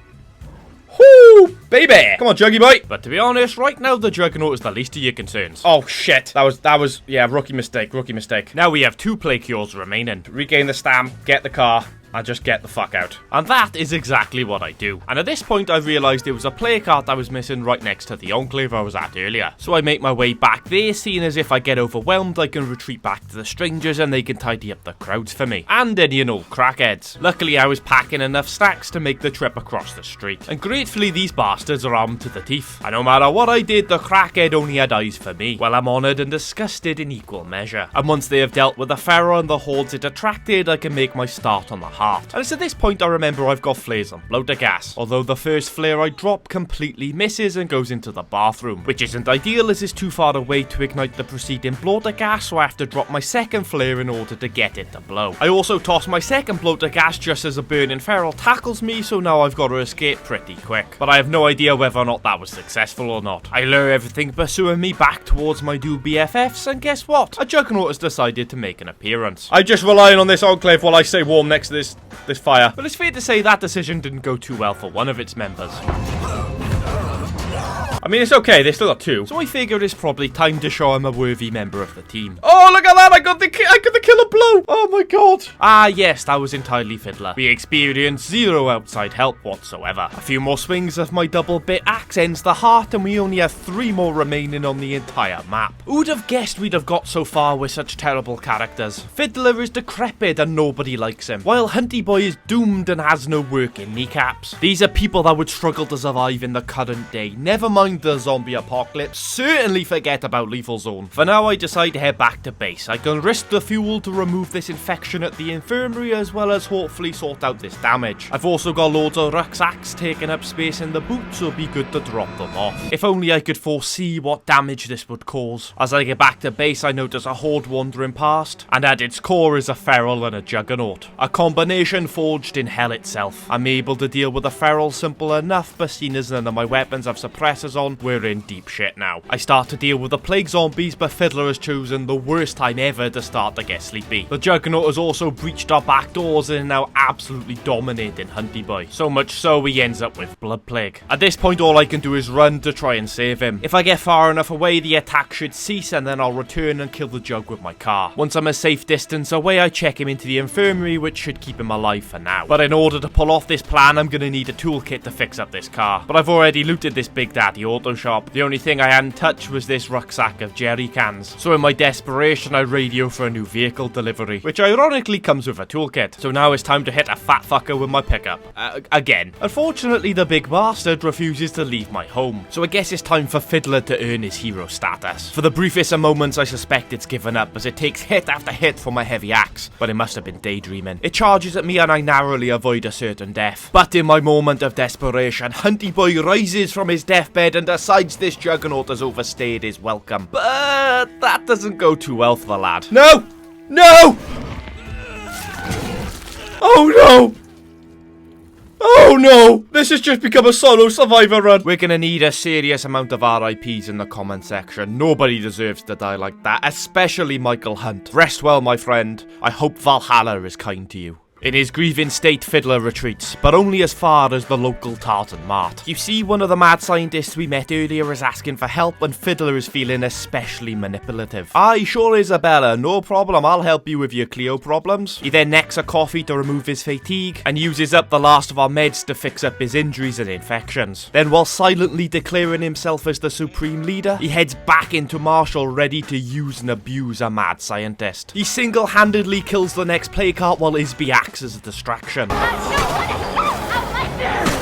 Whoo! Baby! Come on, Juggy boy! But to be honest, right now the Juggernaut is the least of your concerns. Oh shit. That was, yeah, rookie mistake. Now we have 2 plague cures remaining. Regain the stam, get the car. and just get the fuck out. And that is exactly what I do. And at this point I realised there was a play cart I was missing right next to the enclave I was at earlier. So I make my way back there, seeing as if I get overwhelmed I can retreat back to the strangers and they can tidy up the crowds for me. And any and all crackheads. Luckily I was packing enough stacks to make the trip across the street. And gratefully these bastards are armed to the teeth. And no matter what I did, the crackhead only had eyes for me. Well, I'm honoured and disgusted in equal measure. And once they have dealt with the feral and the hordes it attracted, I can make my start on the heart. And it's at this point I remember I've got flares and bloater gas. Although the first flare I drop completely misses and goes into the bathroom, which isn't ideal as it's too far away to ignite the preceding bloater gas, so I have to drop my second flare in order to get it to blow. I also toss my second bloater gas just as a burning feral tackles me, so now I've got to escape pretty quick. But I have no idea whether or not that was successful or not. I lure everything pursuing me back towards my two BFFs, and guess what? A juggernaut has decided to make an appearance. I'm just relying on this enclave while I stay warm next to this fire. But it's fair to say that decision didn't go too well for one of its members. I mean, it's okay, they still got two. So I figure it's probably time to show I'm a worthy member of the team. Oh, look at that! I got the killer blow! Oh my god! Ah yes, that was entirely Fiddler. We experienced zero outside help whatsoever. A few more swings of my double bit axe ends the heart, and we only have 3 more remaining on the entire map. Who'd have guessed we'd have got so far with such terrible characters? Fiddler is decrepit and nobody likes him, while Hunty Boy is doomed and has no working kneecaps. These are people that would struggle to survive in the current day, never mind the zombie apocalypse. Certainly forget about Lethal Zone. For now I decide to head back to base. I can risk the fuel to remove this infection at the infirmary, as well as hopefully sort out this damage. I've also got loads of rucksacks taking up space in the boot, so it'd be good to drop them off. If only I could foresee what damage this would cause. As I get back to base I notice a horde wandering past, and at its core is a feral and a juggernaut. A combination forged in hell itself. I'm able to deal with a feral simple enough, but seeing as none of my weapons have suppressors on, we're in deep shit now. I start to deal with the plague zombies, but Fiddler has chosen the worst time ever to start to get sleepy. The Juggernaut has also breached our back doors and is now absolutely dominating Hunty Boy. So much so he ends up with Blood Plague. At this point all I can do is run to try and save him. If I get far enough away the attack should cease, and then I'll return and kill the Jug with my car. Once I'm a safe distance away I check him into the infirmary, which should keep him alive for now. But in order to pull off this plan I'm gonna need a toolkit to fix up this car. But I've already looted this Big Daddy auto shop. The only thing I hadn't touched was this rucksack of jerry cans. So in my desperation I radio for a new vehicle delivery, which ironically comes with a toolkit. So now it's time to hit a fat fucker with my pickup. Again. Unfortunately the big bastard refuses to leave my home. So I guess it's time for Fiddler to earn his hero status. For the briefest of moments I suspect it's given up, as it takes hit after hit from my heavy axe. But it must have been daydreaming. It charges at me and I narrowly avoid a certain death. But in my moment of desperation, Hunty Boy rises from his deathbed and decides this Juggernaut has overstayed his welcome. But that doesn't go too well for the lad. No! No! Oh no! Oh no! This has just become a solo survivor run. We're gonna need a serious amount of RIPs in the comment section. Nobody deserves to die like that, especially Michael Hunt. Rest well, my friend. I hope Valhalla is kind to you. In his grieving state, Fiddler retreats, but only as far as the local tartan mart. You see, one of the mad scientists we met earlier is asking for help, and Fiddler is feeling especially manipulative. Aye, sure Isabella, no problem, I'll help you with your Cleo problems. He then necks a coffee to remove his fatigue, and uses up the last of our meds to fix up his injuries and infections. Then, while silently declaring himself as the supreme leader, he heads back into Marshall ready to use and abuse a mad scientist. He single-handedly kills the next plague cart while Isby acts as a distraction.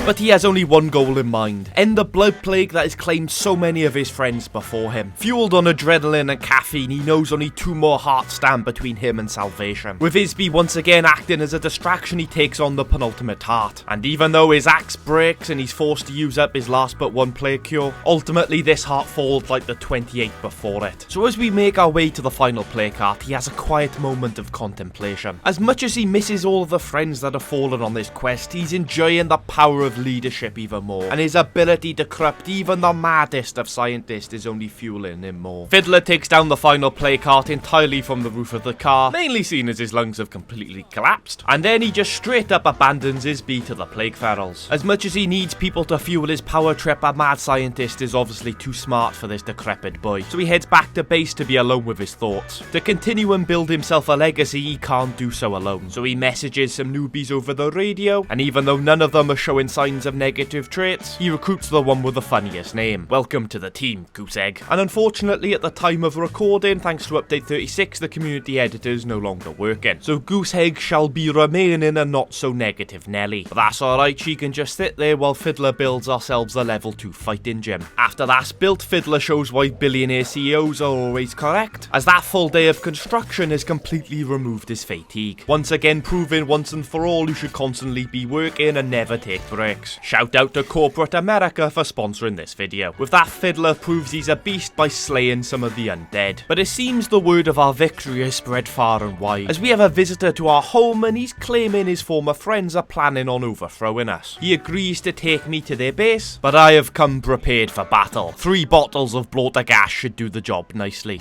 But he has only one goal in mind: end the blood plague that has claimed so many of his friends before him. Fueled on adrenaline and caffeine, he knows only 2 more hearts stand between him and salvation. With Isby once again acting as a distraction, he takes on the penultimate heart. And even though his axe breaks and he's forced to use up his last but one plague cure, ultimately this heart falls like the 28 before it. So as we make our way to the final plague cart, he has a quiet moment of contemplation. As much as he misses all of the friends that have fallen on this quest, he's enjoying the power of of leadership even more, and his ability to corrupt even the maddest of scientists is only fueling him more. Fiddler takes down the final play cart entirely from the roof of the car, mainly seen as his lungs have completely collapsed, and then he just straight up abandons his beat to the plague ferals. As much as he needs people to fuel his power trip, a mad scientist is obviously too smart for this decrepit boy, so he heads back to base to be alone with his thoughts. To continue and build himself a legacy, he can't do so alone, so he messages some newbies over the radio, and even though none of them are showing signs of negative traits, he recruits the one with the funniest name. Welcome to the team, Goose Egg. And unfortunately, at the time of recording, thanks to update 36, the community editor is no longer working, so Goose Egg shall be remaining a not so negative Nelly. But that's alright, she can just sit there while Fiddler builds ourselves a level 2 fighting gym. After that's built, Fiddler shows why billionaire CEOs are always correct, as that full day of construction has completely removed his fatigue. Once again proving once and for all you should constantly be working and never take breaks. Shout out to corporate America for sponsoring this video. With that, Fiddler proves he's a beast by slaying some of the undead. But it seems the word of our victory has spread far and wide, as we have a visitor to our home and he's claiming his former friends are planning on overthrowing us. He agrees to take me to their base, but I have come prepared for battle. 3 bottles of bloater gas should do the job nicely.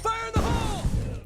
Fire in the hole!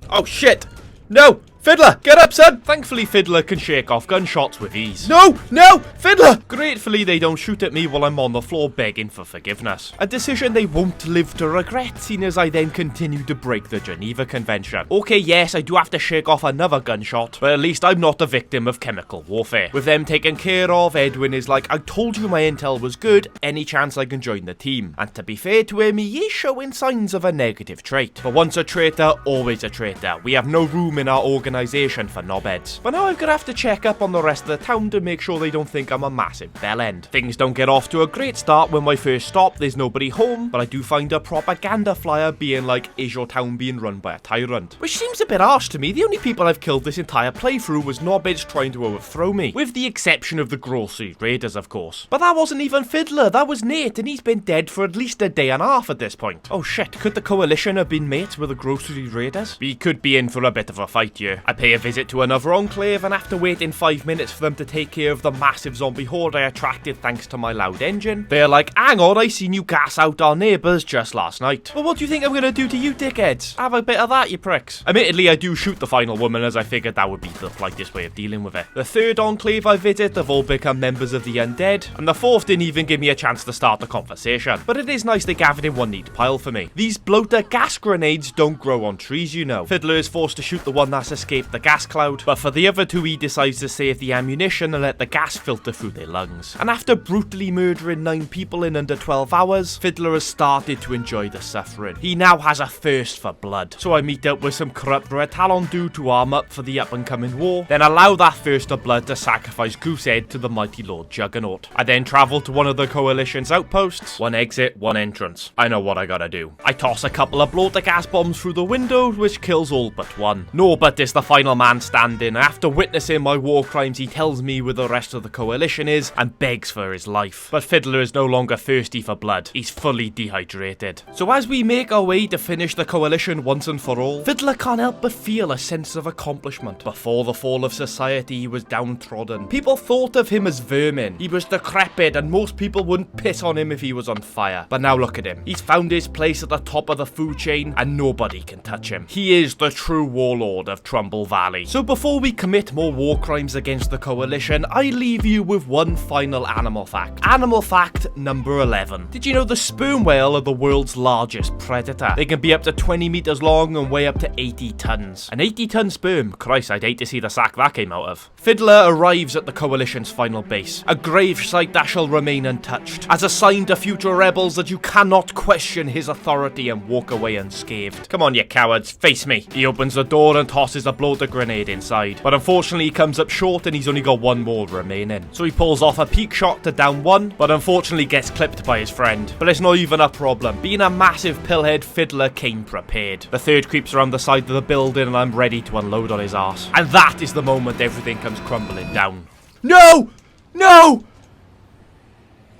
Oh shit! No! Fiddler, get up, son! Thankfully, Fiddler can shake off gunshots with ease. No! No! Fiddler! Gratefully, they don't shoot at me while I'm on the floor begging for forgiveness. A decision they won't live to regret, seeing as I then continue to break the Geneva Convention. Okay, yes, I do have to shake off another gunshot, but at least I'm not a victim of chemical warfare. With them taken care of, Edwin is like, I told you my intel was good, any chance I can join the team. And to be fair to him, he is showing signs of a negative trait. But once a traitor, always a traitor. We have no room in our organization for knobheads. But now I'm gonna have to check up on the rest of the town to make sure they don't think I'm a massive bellend. Things don't get off to a great start when I first stop, there's nobody home, but I do find a propaganda flyer being like, is your town being run by a tyrant? Which seems a bit harsh to me. The only people I've killed this entire playthrough was knobheads trying to overthrow me, with the exception of the grocery raiders, of course. But that wasn't even Fiddler, that was Nate, and he's been dead for at least a day and a half at this point. Oh shit, could the coalition have been mates with the grocery raiders? We could be in for a bit of a fight here. I pay a visit to another enclave, and after waiting 5 minutes for them to take care of the massive zombie horde I attracted thanks to my loud engine, they're like, hang on, I seen you gas out our neighbours just last night. Well, what do you think I'm gonna do to you dickheads? Have a bit of that, you pricks. Admittedly, I do shoot the final woman, as I figured that would be the politest way of dealing with it. The 3rd enclave I visit have all become members of the undead, and the 4th didn't even give me a chance to start the conversation. But it is nice they gathered in one neat pile for me. These bloater gas grenades don't grow on trees, you know. Fiddler is forced to shoot the one that's escaped the gas cloud, but for the other 2 he decides to save the ammunition and let the gas filter through their lungs. And after brutally murdering 9 people in under 12 hours, Fiddler has started to enjoy the suffering. He now has a thirst for blood, so I meet up with some corrupt Red Talon dude to arm up for the up and coming war, then allow that thirst of blood to sacrifice Goosehead to the mighty Lord Juggernaut. I then travel to one of the coalition's outposts. 1 exit, 1 entrance. I know what I gotta do. I toss a couple of bloater gas bombs through the window, which kills all but 1. Norbert is the final man standing. After witnessing my war crimes, he tells me where the rest of the coalition is and begs for his life. But Fiddler is no longer thirsty for blood. He's fully dehydrated. So as we make our way to finish the coalition once and for all, Fiddler can't help but feel a sense of accomplishment. Before the fall of society, he was downtrodden. People thought of him as vermin. He was decrepit and most people wouldn't piss on him if he was on fire. But now look at him. He's found his place at the top of the food chain and nobody can touch him. He is the true warlord of Trumbull Valley. So before we commit more war crimes against the coalition, I leave you with one final animal fact. Animal fact number 11. Did you know the sperm whale are the world's largest predator? They can be up to 20 meters long and weigh up to 80 tons. An 80-ton sperm? Christ, I'd hate to see the sack that came out of. Fiddler arrives at the coalition's final base, a grave site that shall remain untouched, as a sign to future rebels that you cannot question his authority and walk away unscathed. Come on, you cowards, face me. He opens the door and tosses a bloater grenade inside, but unfortunately he comes up short and he's only got 1 more remaining. So he pulls off a peek shot to down 1, but unfortunately gets clipped by his friend. But it's not even a problem. Being a massive pillhead, Fiddler came prepared. The 3rd creeps around the side of the building and I'm ready to unload on his ass. And that is the moment everything comes crumbling down. No! No!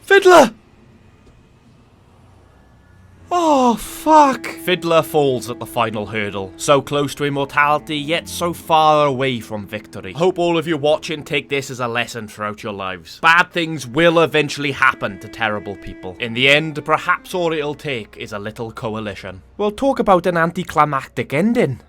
Fiddler! Oh, fuck. Fiddler falls at the final hurdle. So close to immortality, yet so far away from victory. Hope all of you watching take this as a lesson throughout your lives. Bad things will eventually happen to terrible people. In the end, perhaps all it'll take is a little coalition. We'll talk about an anticlimactic ending.